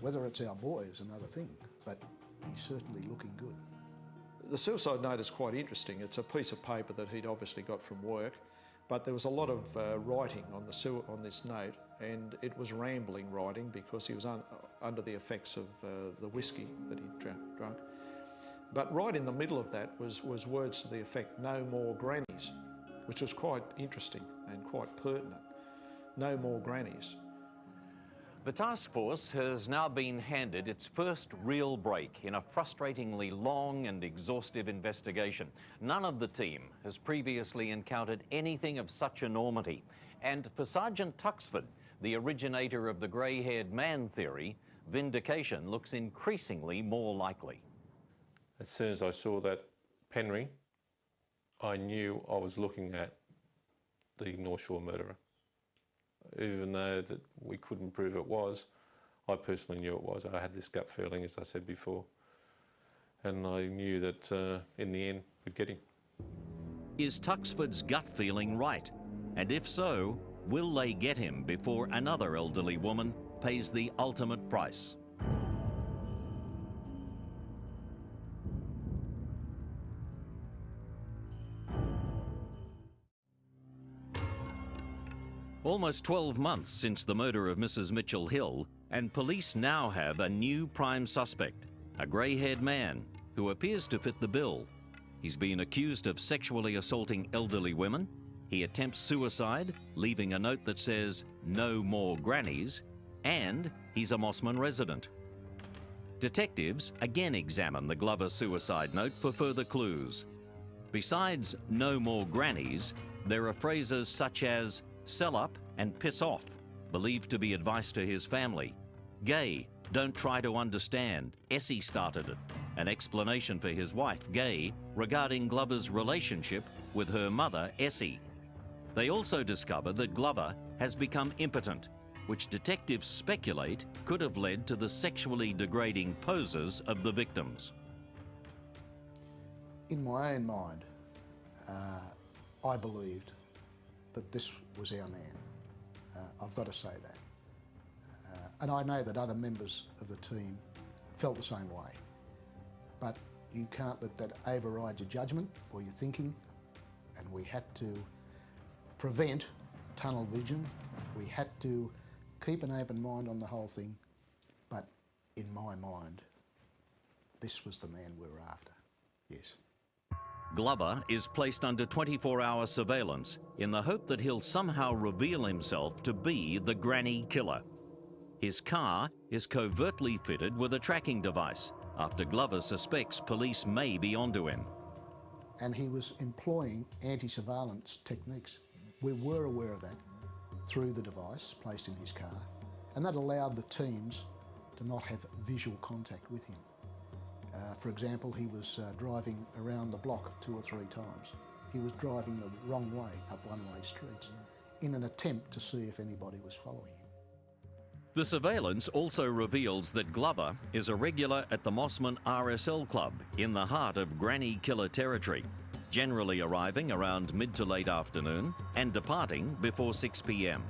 Whether it's our boy is another thing, but he's certainly looking good. The suicide note is quite interesting. It's a piece of paper that he'd obviously got from work, but there was a lot of writing on this note, and it was rambling writing because he was under the effects of the whiskey that he'd drunk. But right in the middle of that was words to the effect, "No more grannies," which was quite interesting and quite pertinent. No more grannies. The task force has now been handed its first real break in a frustratingly long and exhaustive investigation. None of the team has previously encountered anything of such enormity. And for Sergeant Tuxford, the originator of the grey-haired man theory, vindication looks increasingly more likely. As soon as I saw that pen ring, I knew I was looking at the North Shore murderer. Even though that we couldn't prove it was, I personally knew it was. I had this gut feeling, as I said before, and I knew that in the end we'd get him. Is Tuxford's gut feeling right? And if so, will they get him before another elderly woman pays the ultimate price? Almost 12 months since the murder of Mrs. Mitchell Hill, and police now have a new prime suspect, a grey-haired man who appears to fit the bill. He's been accused of sexually assaulting elderly women. He attempts suicide, leaving a note that says, "No more grannies," and he's a Mossman resident. Detectives again examine the Glover suicide note for further clues. Besides "no more grannies," there are phrases such as "sell up" and "piss off," believed to be advice to his family. "Gay, don't try to understand, Essie started it," an explanation for his wife, Gay, regarding Glover's relationship with her mother, Essie. They also discover that Glover has become impotent, which detectives speculate could have led to the sexually degrading poses of the victims. In my own mind, I believed that this was our man. I've got to say that. And I know that other members of the team felt the same way. But you can't let that override your judgment or your thinking, and we had to prevent tunnel vision. We had to keep an open mind on the whole thing, but in my mind, this was the man we were after, yes. Glover is placed under 24-hour surveillance in the hope that he'll somehow reveal himself to be the granny killer. His car is covertly fitted with a tracking device after Glover suspects police may be onto him. And he was employing anti-surveillance techniques. We were aware of that through the device placed in his car, and that allowed the teams to not have visual contact with him. For example, he was driving around the block 2 or 3 times. He was driving the wrong way up one-way streets in an attempt to see if anybody was following him. The surveillance also reveals that Glover is a regular at the Mossman RSL Club in the heart of granny killer territory, generally arriving around mid to late afternoon and departing before 6 p.m.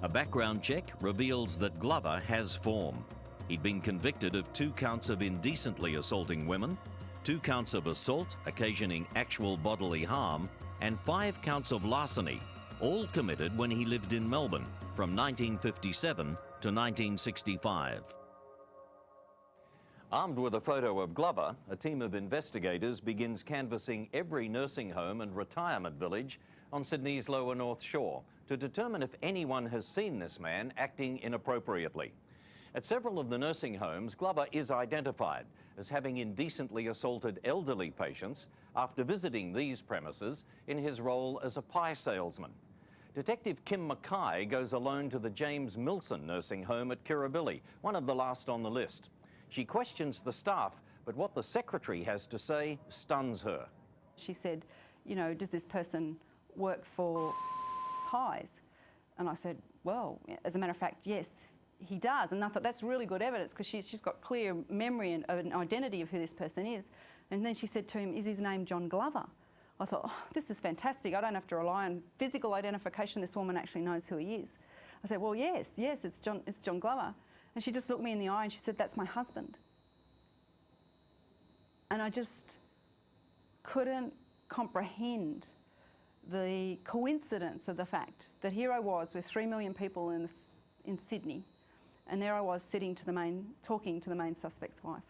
A background check reveals that Glover has form. He'd been convicted of 2 counts of indecently assaulting women, 2 counts of assault occasioning actual bodily harm, and 5 counts of larceny, all committed when he lived in Melbourne from 1957 to 1965. Armed with a photo of Glover, a team of investigators begins canvassing every nursing home and retirement village on Sydney's lower North Shore to determine if anyone has seen this man acting inappropriately. At several of the nursing homes, Glover is identified as having indecently assaulted elderly patients after visiting these premises in his role as a pie salesman. Detective Kim Mackay goes alone to the James Milson nursing home at Kirribilli, one of the last on the list. She questions the staff, but what the secretary has to say stuns her. She said, you know, does this person work for pies? And I said, well, as a matter of fact, yes, he does. And I thought that's really good evidence because she's got clear memory and an identity of who this person is. And then she said to him, is his name John Glover? I thought, oh, this is fantastic. I don't have to rely on physical identification. This woman actually knows who he is. I said, well, yes, it's John Glover. And she just looked me in the eye and she said, that's my husband. And I just couldn't comprehend the coincidence of the fact that here I was with 3 million people in Sydney, and there I was talking to the main suspect's wife.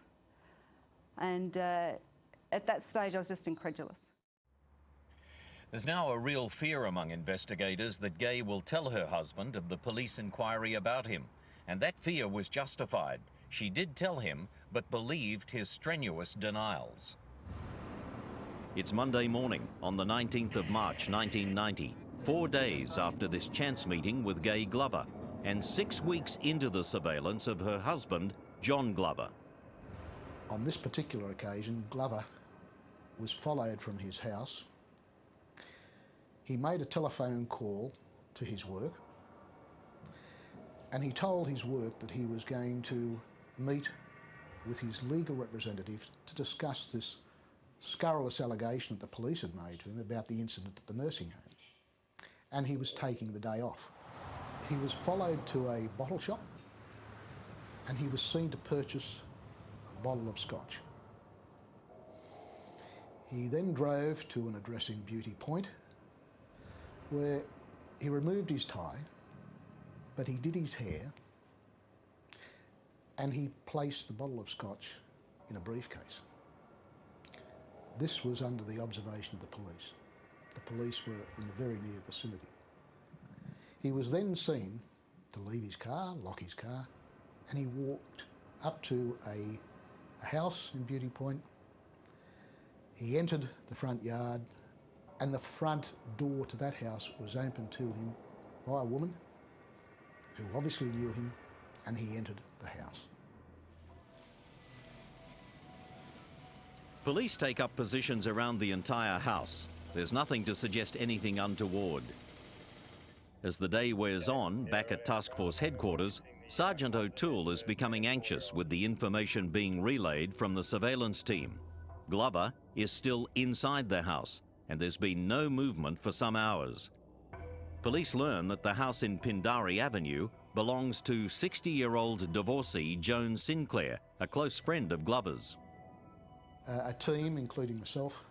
And at that stage, I was just incredulous. There's now a real fear among investigators that Gay will tell her husband of the police inquiry about him, and that fear was justified. She did tell him, but believed his strenuous denials. It's Monday morning on the 19th of March 1990, 4 days after this chance meeting with Gay Glover, and 6 weeks into the surveillance of her husband, John Glover. On this particular occasion, Glover was followed from his house. He made a telephone call to his work, and he told his work that he was going to meet with his legal representative to discuss this scurrilous allegation that the police had made to him about the incident at the nursing home. And he was taking the day off. He was followed to a bottle shop and he was seen to purchase a bottle of scotch. He then drove to an address in Beauty Point where he removed his tie, but he did his hair and he placed the bottle of scotch in a briefcase. This was under the observation of the police. The police were in the very near vicinity. He was then seen to leave his car, lock his car, and he walked up to a house in Beauty Point. He entered the front yard, and the front door to that house was opened to him by a woman who obviously knew him, and he entered the house. Police take up positions around the entire house. There's nothing to suggest anything untoward. As the day wears on, back at Task Force headquarters, Sergeant O'Toole is becoming anxious with the information being relayed from the surveillance team. Glover is still inside the house, and there's been no movement for some hours. Police learn that the house in Pindari Avenue belongs to 60-year-old divorcee Joan Sinclair, a close friend of Glover's. A team, including myself,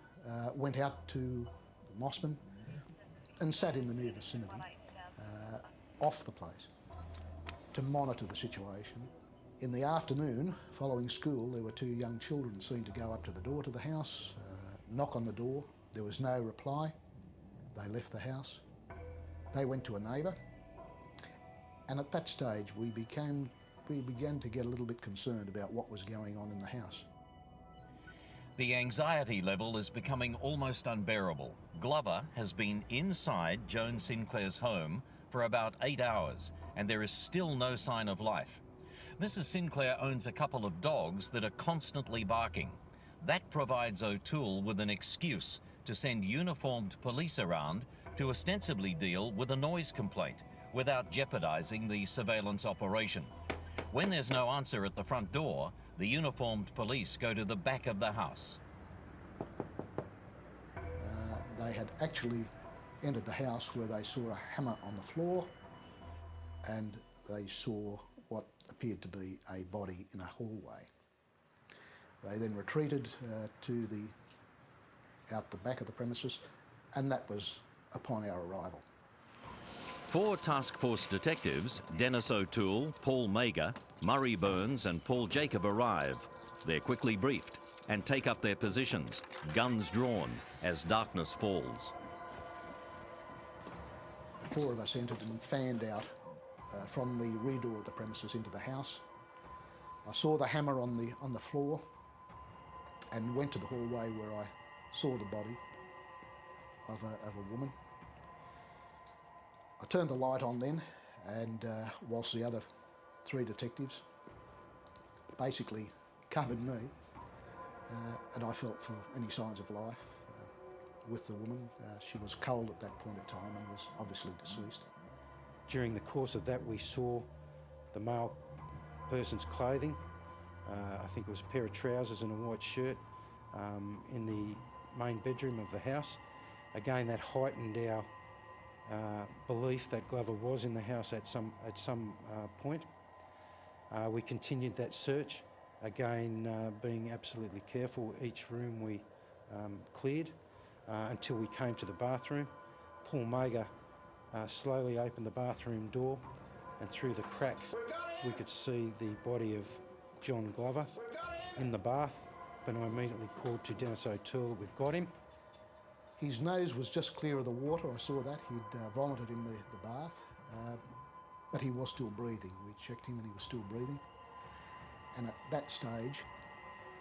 went out to Mossman and sat in the near vicinity, off the place, to monitor the situation. In the afternoon, following school, there were 2 young children seen to go up to the door to the house, knock on the door. There was no reply. They left the house. They went to a neighbour, and at that stage we began to get a little bit concerned about what was going on in the house. The anxiety level is becoming almost unbearable. Glover has been inside Joan Sinclair's home for about 8 hours, and there is still no sign of life. Mrs. Sinclair owns a couple of dogs that are constantly barking. That provides O'Toole with an excuse to send uniformed police around to ostensibly deal with a noise complaint without jeopardizing the surveillance operation. When there's no answer at the front door, the uniformed police go to the back of the house. They had actually entered the house where they saw a hammer on the floor, and they saw what appeared to be a body in a hallway. They then retreated out the back of the premises, and that was upon our arrival. 4 task force detectives, Dennis O'Toole, Paul Mager, Murray Burns and Paul Jacob arrive. They're quickly briefed and take up their positions, guns drawn, as darkness falls. The 4 of us entered and fanned out from the rear door of the premises into the house. I saw the hammer on the floor and went to the hallway where I saw the body of a woman. I turned the light on then, and whilst the other 3 detectives basically covered me, and I felt for any signs of life with the woman. She was cold at that point of time and was obviously deceased. During the course of that, we saw the male person's clothing. I think it was a pair of trousers and a white shirt in the main bedroom of the house. Again, that heightened our belief that Glover was in the house at some point. We continued that search, again being absolutely careful. Each room we cleared until we came to the bathroom. Paul Mager slowly opened the bathroom door, and through the crack we could see the body of John Glover in the bath. And I immediately called to Dennis O'Toole that we've got him. His nose was just clear of the water, I saw that. He'd vomited in the bath, but he was still breathing. We checked him and he was still breathing. And at that stage,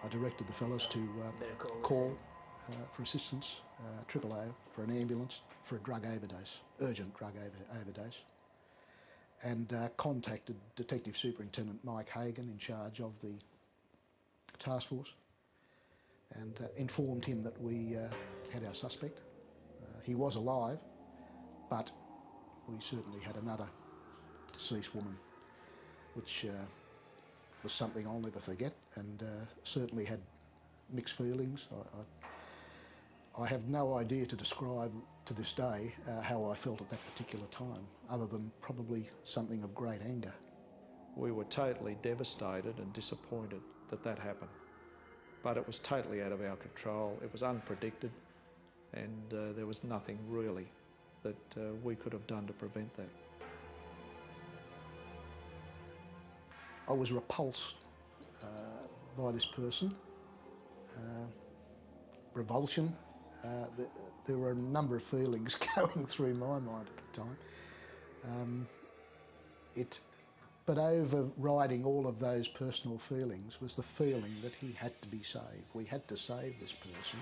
I directed the fellows to call for assistance, AAA, for an ambulance, for a drug overdose, urgent drug overdose, and contacted Detective Superintendent Mike Hagan, in charge of the task force, and informed him that we had our suspect. He was alive, but we certainly had another deceased woman, which was something I'll never forget, and certainly had mixed feelings. I have no idea to describe to this day how I felt at that particular time, other than probably something of great anger. We were totally devastated and disappointed that that happened. But it was totally out of our control. It was unpredicted, and there was nothing really that we could have done to prevent that. I was repulsed by this person, revulsion. There were a number of feelings going through my mind at the time. But overriding all of those personal feelings was the feeling that he had to be saved. We had to save this person.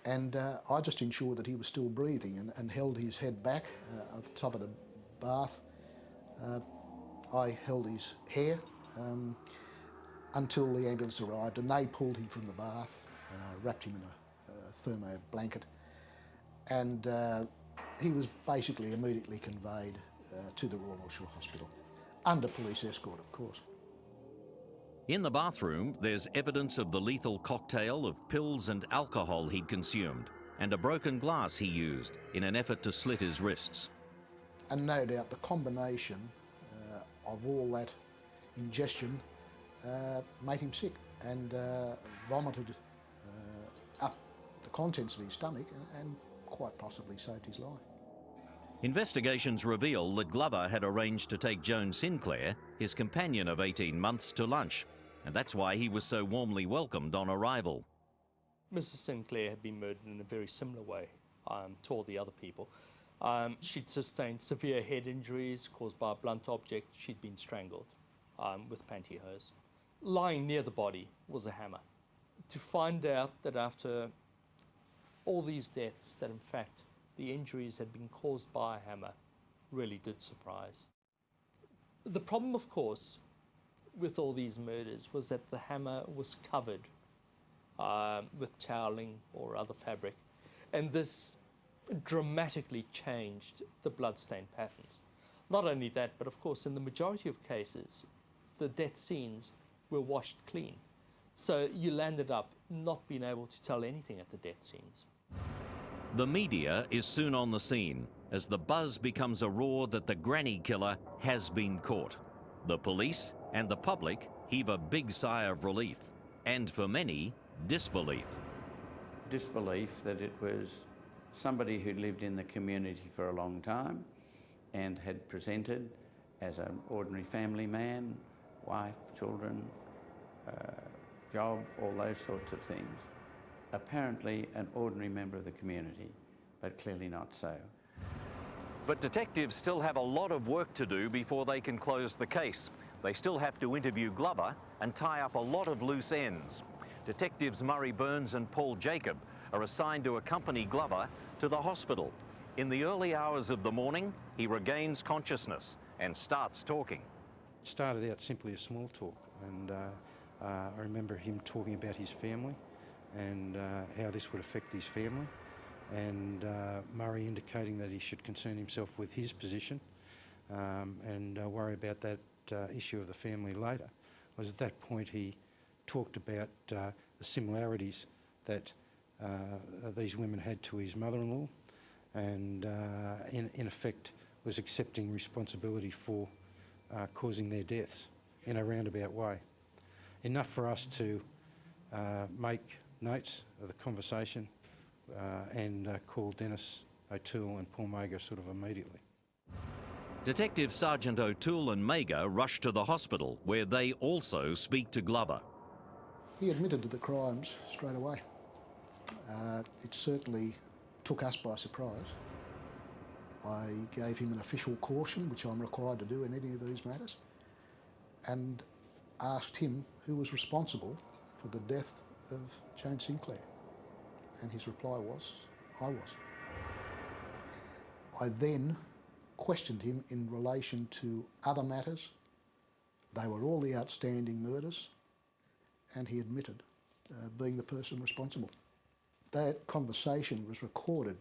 And I just ensured that he was still breathing and held his head back at the top of the bath. I held his hair until the ambulance arrived, and they pulled him from the bath, wrapped him in a thermo blanket, and he was basically immediately conveyed to the Royal North Shore Hospital, under police escort, of course. In the bathroom, there's evidence of the lethal cocktail of pills and alcohol he'd consumed, and a broken glass he used in an effort to slit his wrists. And no doubt the combination of all that ingestion made him sick, and vomited up the contents of his stomach, and quite possibly saved his life. Investigations reveal that Glover had arranged to take Joan Sinclair, his companion of 18 months, to lunch, and that's why he was so warmly welcomed on arrival. Mrs. Sinclair had been murdered in a very similar way to all the other people. She'd sustained severe head injuries caused by a blunt object. She'd been strangled with pantyhose. Lying near the body was a hammer. To find out that after all these deaths, that in fact the injuries had been caused by a hammer, really did surprise. The problem, of course, with all these murders was that the hammer was covered with toweling or other fabric, and this dramatically changed the bloodstain patterns. Not only that, but of course in the majority of cases, the death scenes were washed clean. So you landed up not being able to tell anything at the death scenes. The media is soon on the scene as the buzz becomes a roar that the granny killer has been caught. The police and the public heave a big sigh of relief, and for many, disbelief. Disbelief that it was somebody who lived in the community for a long time and had presented as an ordinary family man, wife, children, job, all those sorts of things. Apparently an ordinary member of the community, but clearly not so. But detectives still have a lot of work to do before they can close the case. They still have to interview Glover and tie up a lot of loose ends. Detectives Murray Burns and Paul Jacob are assigned to accompany Glover to the hospital. In the early hours of the morning, he regains consciousness and starts talking. It started out simply a small talk, and I remember him talking about his family and how this would affect his family, and Murray indicating that he should concern himself with his position and worry about that issue of the family later. It was at that point he talked about the similarities that these women had to his mother-in-law, and in effect was accepting responsibility for causing their deaths in a roundabout way. Enough for us to make notes of the conversation and call Dennis O'Toole and Paul Mager sort of immediately. Detective Sergeant O'Toole and Mager rush to the hospital, where they also speak to Glover. He admitted to the crimes straight away. It certainly took us by surprise. I gave him an official caution, which I'm required to do in any of these matters, and asked him who was responsible for the death of Joan Sinclair. And his reply was, I was. I then questioned him in relation to other matters. They were all the outstanding murders, and he admitted being the person responsible. That conversation was recorded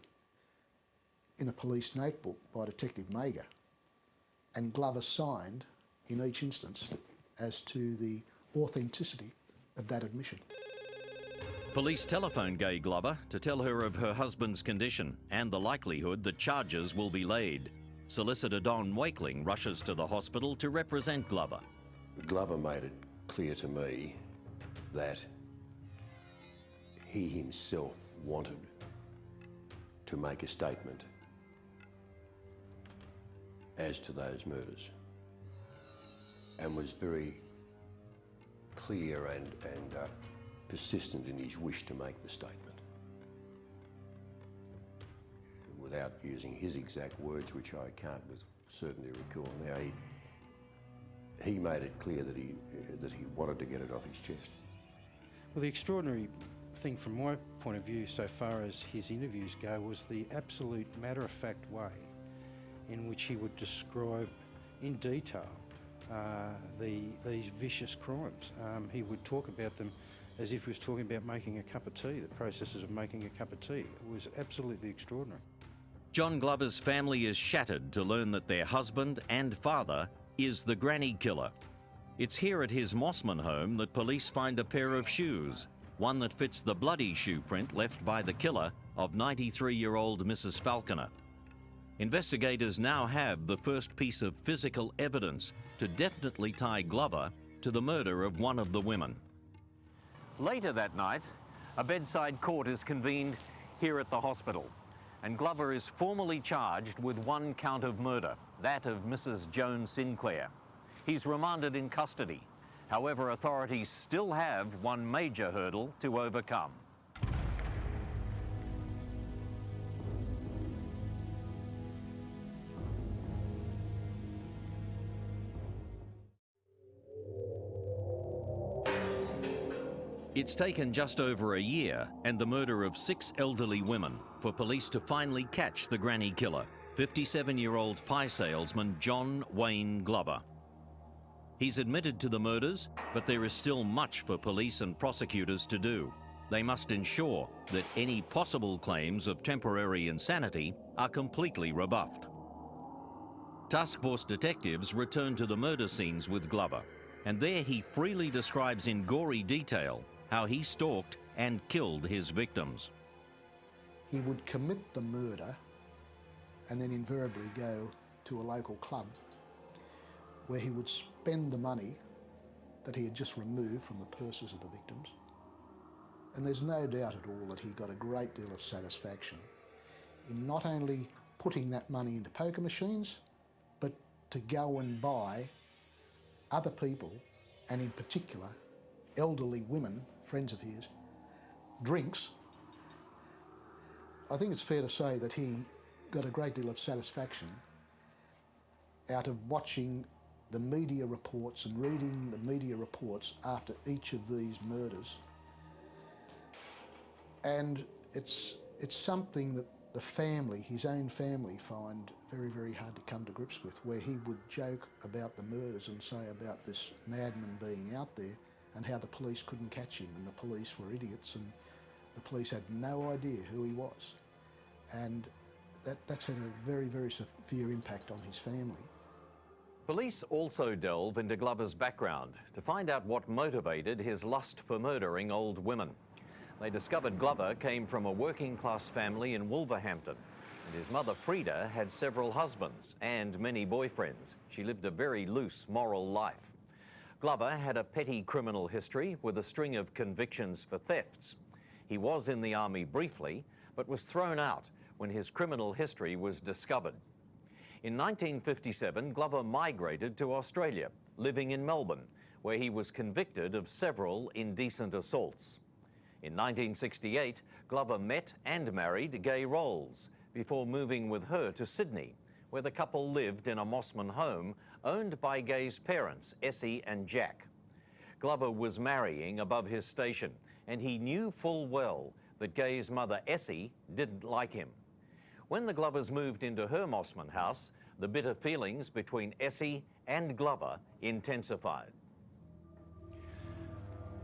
in a police notebook by Detective Mager, and Glover signed in each instance as to the authenticity of that admission. Police telephone Gay Glover to tell her of her husband's condition and the likelihood that charges will be laid. Solicitor Don Wakeling rushes to the hospital to represent Glover. Glover made it clear to me that he himself wanted to make a statement as to those murders, and was very clear and persistent in his wish to make the statement. Without using his exact words, which I can't with certainty recall now, he made it clear that he wanted to get it off his chest. Well, the extraordinary thing from my point of view so far as his interviews go was the absolute matter-of-fact way in which he would describe in detail these vicious crimes. He would talk about them as if he was talking about making a cup of tea, the processes of making a cup of tea. It was absolutely extraordinary. John Glover's family is shattered to learn that their husband and father is the granny killer. It's here at his Mossman home that police find a pair of shoes, one that fits the bloody shoe print left by the killer of 93-year-old Mrs. Falconer. Investigators now have the first piece of physical evidence to definitely tie Glover to the murder of one of the women. Later that night, a bedside court is convened here at the hospital, and Glover is formally charged with one count of murder, that of Mrs. Joan Sinclair. He's remanded in custody. However, authorities still have one major hurdle to overcome. It's taken just over a year and the murder of 6 elderly women for police to finally catch the granny killer, 57-year-old pie salesman John Wayne Glover. He's admitted to the murders, but there is still much for police and prosecutors to do. They must ensure that any possible claims of temporary insanity are completely rebuffed. Task Force detectives return to the murder scenes with Glover, and there he freely describes in gory detail how he stalked and killed his victims. He would commit the murder and then invariably go to a local club where he would spend the money that he had just removed from the purses of the victims. And there's no doubt at all that he got a great deal of satisfaction in not only putting that money into poker machines, but to go and buy other people, and in particular elderly women, friends of his, drinks. I think it's fair to say that he got a great deal of satisfaction out of watching the media reports and reading the media reports after each of these murders. And it's something that the family, his own family, find very, very hard to come to grips with, where he would joke about the murders and say about this madman being out there and how the police couldn't catch him and the police were idiots and the police had no idea who he was. And that's had a very, very severe impact on his family. Police also delve into Glover's background to find out what motivated his lust for murdering old women. They discovered Glover came from a working-class family in Wolverhampton, and his mother Frida had several husbands and many boyfriends. She lived a very loose moral life. Glover had a petty criminal history with a string of convictions for thefts. He was in the army briefly, but was thrown out when his criminal history was discovered. In 1957, Glover migrated to Australia, living in Melbourne, where he was convicted of several indecent assaults. In 1968, Glover met and married Gay Rolls before moving with her to Sydney, where the couple lived in a Mossman home owned by Gay's parents, Essie and Jack. Glover was marrying above his station, and he knew full well that Gay's mother, Essie, didn't like him. When the Glovers moved into her Mossman house, the bitter feelings between Essie and Glover intensified.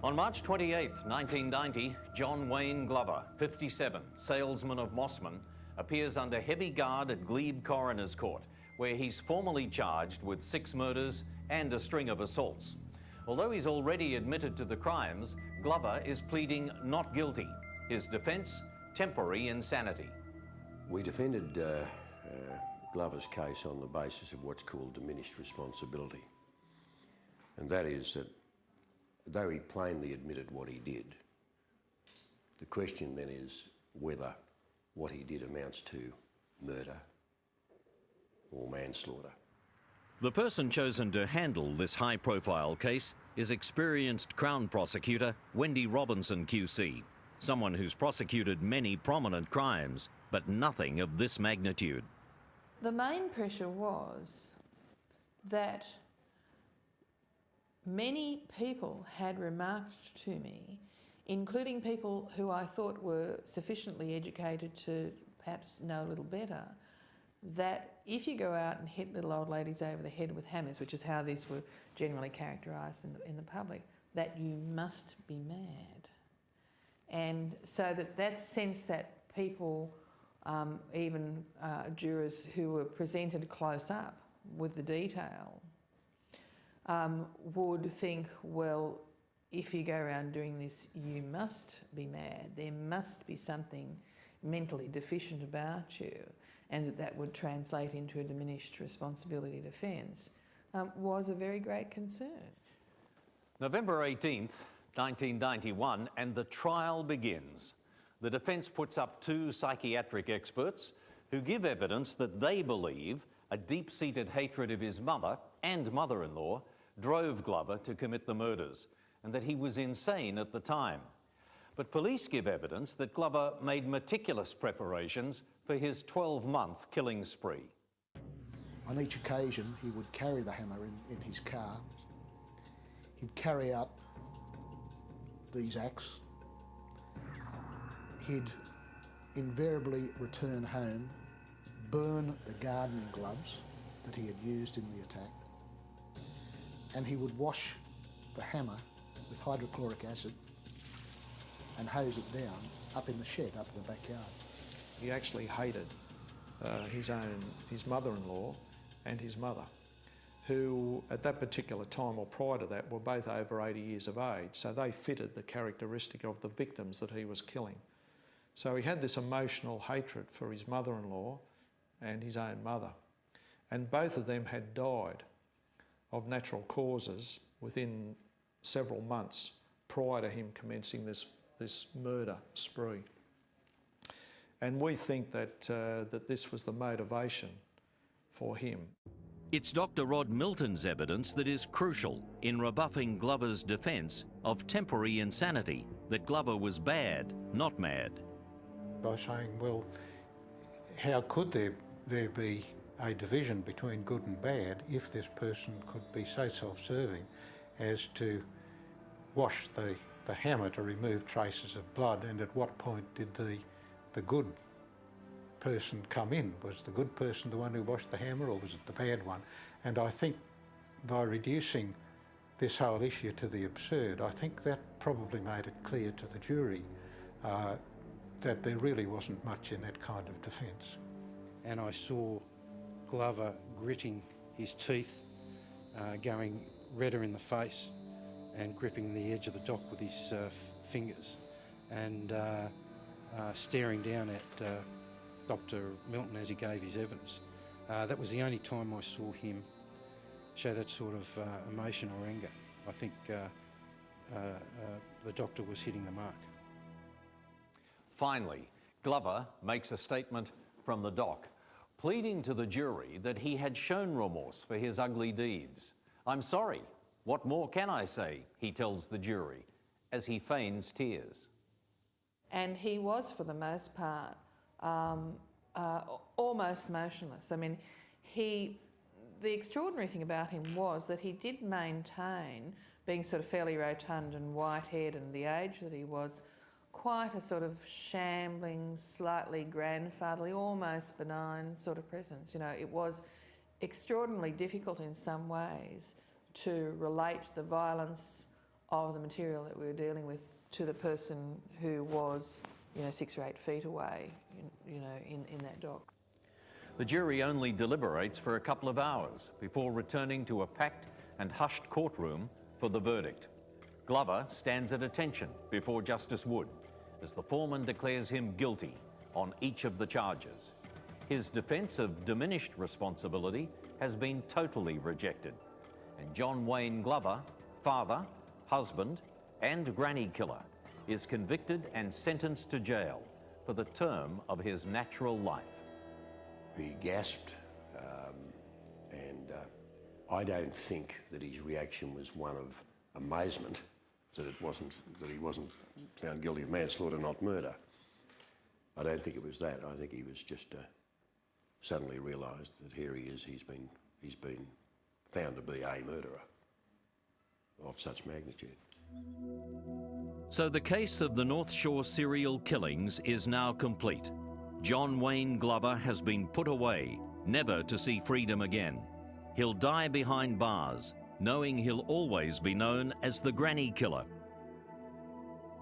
On March 28, 1990, John Wayne Glover, 57, salesman of Mossman, appears under heavy guard at Glebe Coroner's Court, where he's formally charged with 6 murders and a string of assaults. Although he's already admitted to the crimes, Glover is pleading not guilty. His defence, temporary insanity. We defended Glover's case on the basis of what's called diminished responsibility. And that is that though he plainly admitted what he did, the question then is whether what he did amounts to murder or manslaughter. The person chosen to handle this high-profile case is experienced Crown Prosecutor Wendy Robinson QC, someone who's prosecuted many prominent crimes, but nothing of this magnitude. The main pressure was that many people had remarked to me, including people who I thought were sufficiently educated to perhaps know a little better, that if you go out and hit little old ladies over the head with hammers, which is how these were generally characterised in the public, that you must be mad. And so that sense that people, even jurors who were presented close up with the detail, would think, well, if you go around doing this, you must be mad. There must be something mentally deficient about you, and that would translate into a diminished responsibility defence, was a very great concern. November 18th, 1991, and the trial begins. The defence puts up 2 psychiatric experts who give evidence that they believe a deep-seated hatred of his mother and mother-in-law drove Glover to commit the murders, and that he was insane at the time. But police give evidence that Glover made meticulous preparations for his 12-month killing spree. On each occasion, he would carry the hammer in his car. He'd carry out these acts. He'd invariably return home, burn the gardening gloves that he had used in the attack, and he would wash the hammer with hydrochloric acid and hose it down up in the shed, up in the backyard. He actually hated his mother-in-law and his mother, who at that particular time or prior to that were both over 80 years of age, so they fitted the characteristic of the victims that he was killing. So he had this emotional hatred for his mother-in-law and his own mother, and both of them had died of natural causes within several months prior to him commencing this murder spree. And we think that this was the motivation for him. It's Dr. Rod Milton's evidence that is crucial in rebuffing Glover's defence of temporary insanity, that Glover was bad, not mad. By saying, well, how could there be a division between good and bad if this person could be so self-serving as to wash the hammer to remove traces of blood, and at what point did the good person come in? Was the good person the one who washed the hammer, or was it the bad one? And I think by reducing this whole issue to the absurd, I think that probably made it clear to the jury that there really wasn't much in that kind of defence. And I saw Glover gritting his teeth, going redder in the face and gripping the edge of the dock with his fingers, and staring down at Dr. Milton as he gave his evidence. That was the only time I saw him show that sort of emotion or anger. I think the doctor was hitting the mark. Finally, Glover makes a statement from the dock, pleading to the jury that he had shown remorse for his ugly deeds. "I'm sorry. What more can I say?" he tells the jury as he feigns tears. And he was, for the most part, almost motionless. I mean, the extraordinary thing about him was that he did maintain, being sort of fairly rotund and white-haired and the age that he was, quite a sort of shambling, slightly grandfatherly, almost benign sort of presence. You know, it was extraordinarily difficult in some ways to relate the violence of the material that we were dealing with to the person who was, 6 or 8 feet away, in that dock. The jury only deliberates for a couple of hours before returning to a packed and hushed courtroom for the verdict. Glover stands at attention before Justice Wood as the foreman declares him guilty on each of the charges. His defence of diminished responsibility has been totally rejected, and John Wayne Glover, father, husband, and granny killer, is convicted and sentenced to jail for the term of his natural life. He gasped, and I don't think that his reaction was one of amazement that he wasn't found guilty of manslaughter, not murder. I don't think it was that. I think he was just suddenly realised that here he is. He's been found to be a murderer of such magnitude. So the case of the North Shore serial killings is now complete. John Wayne Glover has been put away, never to see freedom again. He'll die behind bars, knowing he'll always be known as the Granny Killer.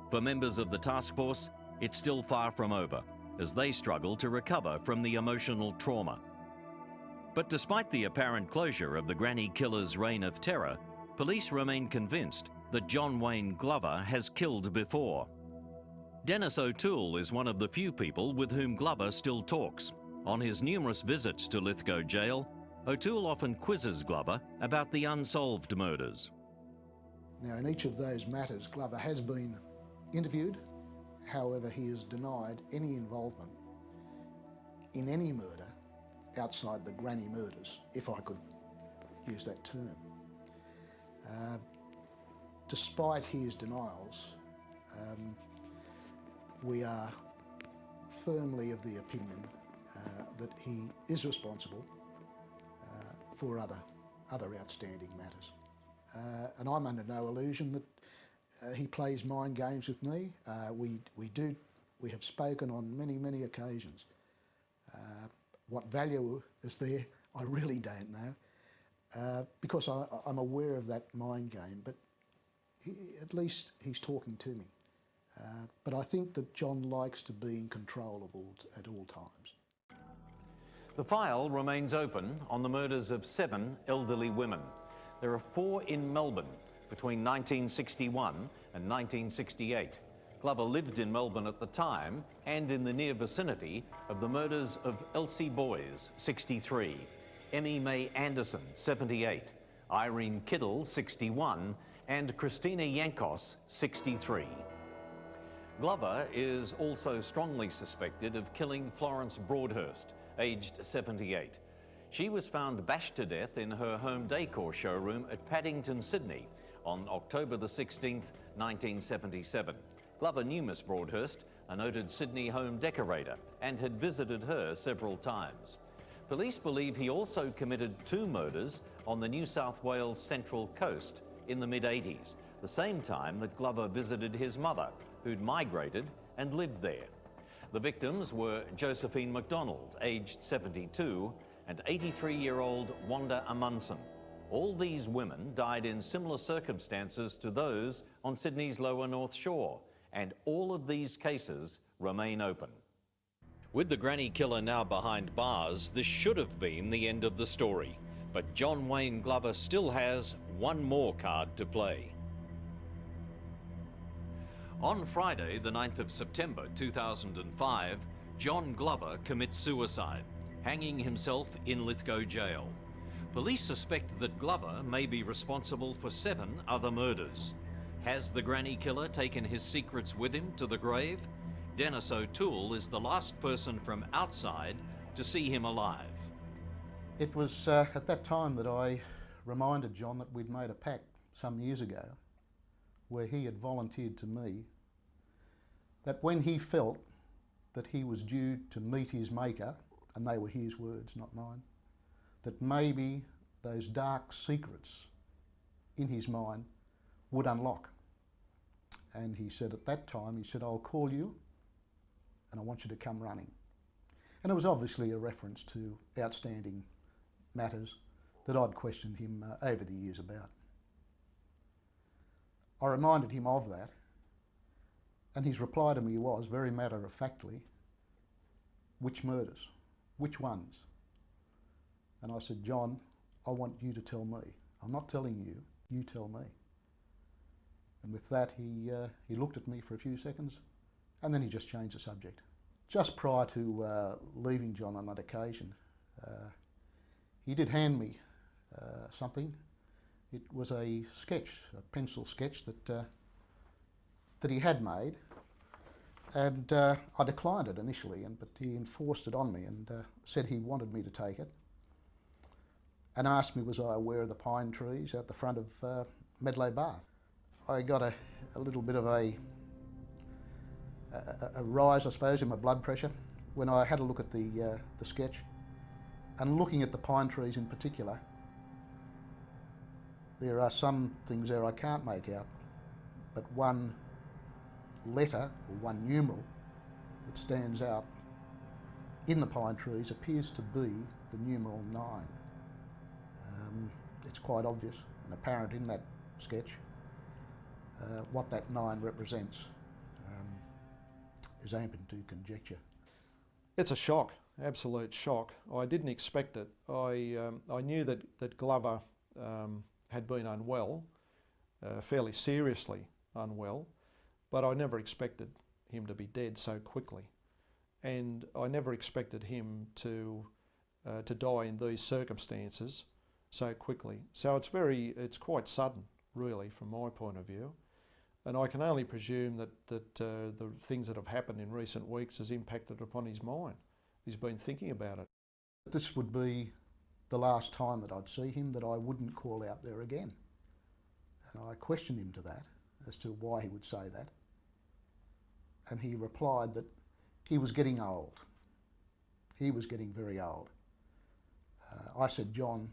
For members of the task force, it's still far from over, as they struggle to recover from the emotional trauma. But despite the apparent closure of the Granny Killer's reign of terror, police remain convinced that John Wayne Glover has killed before. Dennis O'Toole is one of the few people with whom Glover still talks. On his numerous visits to Lithgow Jail, O'Toole often quizzes Glover about the unsolved murders. Now, in each of those matters, Glover has been interviewed. However, he has denied any involvement in any murder outside the Granny murders, if I could use that term. Despite his denials, we are firmly of the opinion that he is responsible for other outstanding matters. And I'm under no illusion that he plays mind games with me. We have spoken on many occasions. What value is there, I really don't know, because I'm aware of that mind game, but at least he's talking to me. But I think that John likes to be in control at all times. The file remains open on the murders of 7 elderly women. There are 4 in Melbourne between 1961 and 1968. Glover lived in Melbourne at the time and in the near vicinity of the murders of Elsie Boys, 63, Emmy May Anderson, 78, Irene Kiddle, 61, and Christina Yankos, 63. Glover is also strongly suspected of killing Florence Broadhurst, aged 78. She was found bashed to death in her home decor showroom at Paddington, Sydney on October the 16th, 1977. Glover knew Miss Broadhurst, a noted Sydney home decorator, and had visited her several times. Police believe he also committed 2 murders on the New South Wales Central Coast in the mid-80s, the same time that Glover visited his mother, who'd migrated and lived there. The victims were Josephine McDonald, aged 72, and 83-year-old Wanda Amundsen. All these women died in similar circumstances to those on Sydney's lower North Shore, and all of these cases remain open. With the granny killer now behind bars, this should have been the end of the story. But John Wayne Glover still has one more card to play. On Friday, the 9th of September 2005, John Glover commits suicide, hanging himself in Lithgow Jail. Police suspect that Glover may be responsible for 7 other murders. Has the granny killer taken his secrets with him to the grave? Dennis O'Toole is the last person from outside to see him alive. It was at that time that I reminded John that we'd made a pact some years ago where he had volunteered to me that when he felt that he was due to meet his maker, and they were his words, not mine, that maybe those dark secrets in his mind would unlock. And he said at that time, he said, "I'll call you and I want you to come running." And it was obviously a reference to outstanding matters that I'd questioned him over the years about. I reminded him of that, and his reply to me was, very matter-of-factly, "Which murders? Which ones?" And I said, "John, I want you to tell me. I'm not telling you, you tell me." And with that, he looked at me for a few seconds, and then he just changed the subject. Just prior to leaving John on that occasion, he did hand me something. It was a sketch, a pencil sketch that he had made, and I declined it initially, but he enforced it on me and said he wanted me to take it, and asked me was I aware of the pine trees out the front of Medley Bath. I got a little bit of a rise, I suppose, in my blood pressure when I had a look at the sketch, and looking at the pine trees in particular. There are some things there I can't make out, but one letter or one numeral that stands out in the pine trees appears to be the numeral 9. It's quite obvious and apparent in that sketch what that 9 represents. Is open to conjecture. It's a shock, absolute shock. I didn't expect it. I knew that Glover had been unwell, fairly seriously unwell, but I never expected him to be dead so quickly. And I never expected him to die in these circumstances so quickly. So it's quite sudden, really, from my point of view. And I can only presume that the things that have happened in recent weeks has impacted upon his mind. He's been thinking about it. This would be the last time that I'd see him, that I wouldn't call out there again. And I questioned him to that, as to why he would say that. And he replied that he was getting old. He was getting very old. I said, "John,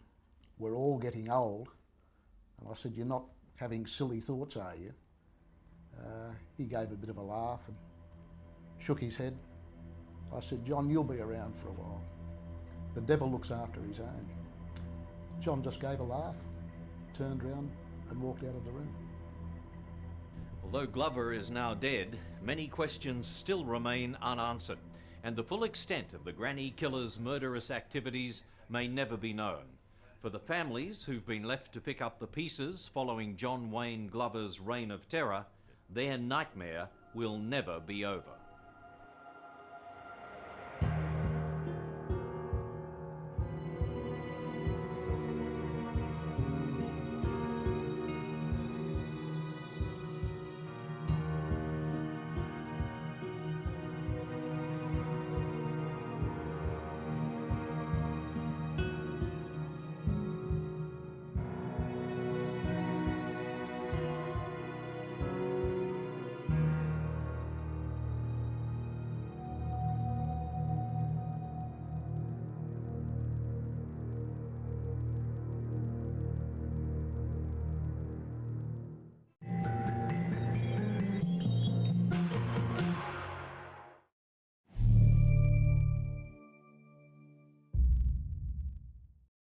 we're all getting old." And I said, "You're not having silly thoughts, are you?" He gave a bit of a laugh and shook his head. I said, "John, you'll be around for a while. The devil looks after his own." John just gave a laugh, turned round and walked out of the room. Although Glover is now dead, many questions still remain unanswered, and the full extent of the granny killer's murderous activities may never be known. For the families who've been left to pick up the pieces following John Wayne Glover's reign of terror, their nightmare will never be over.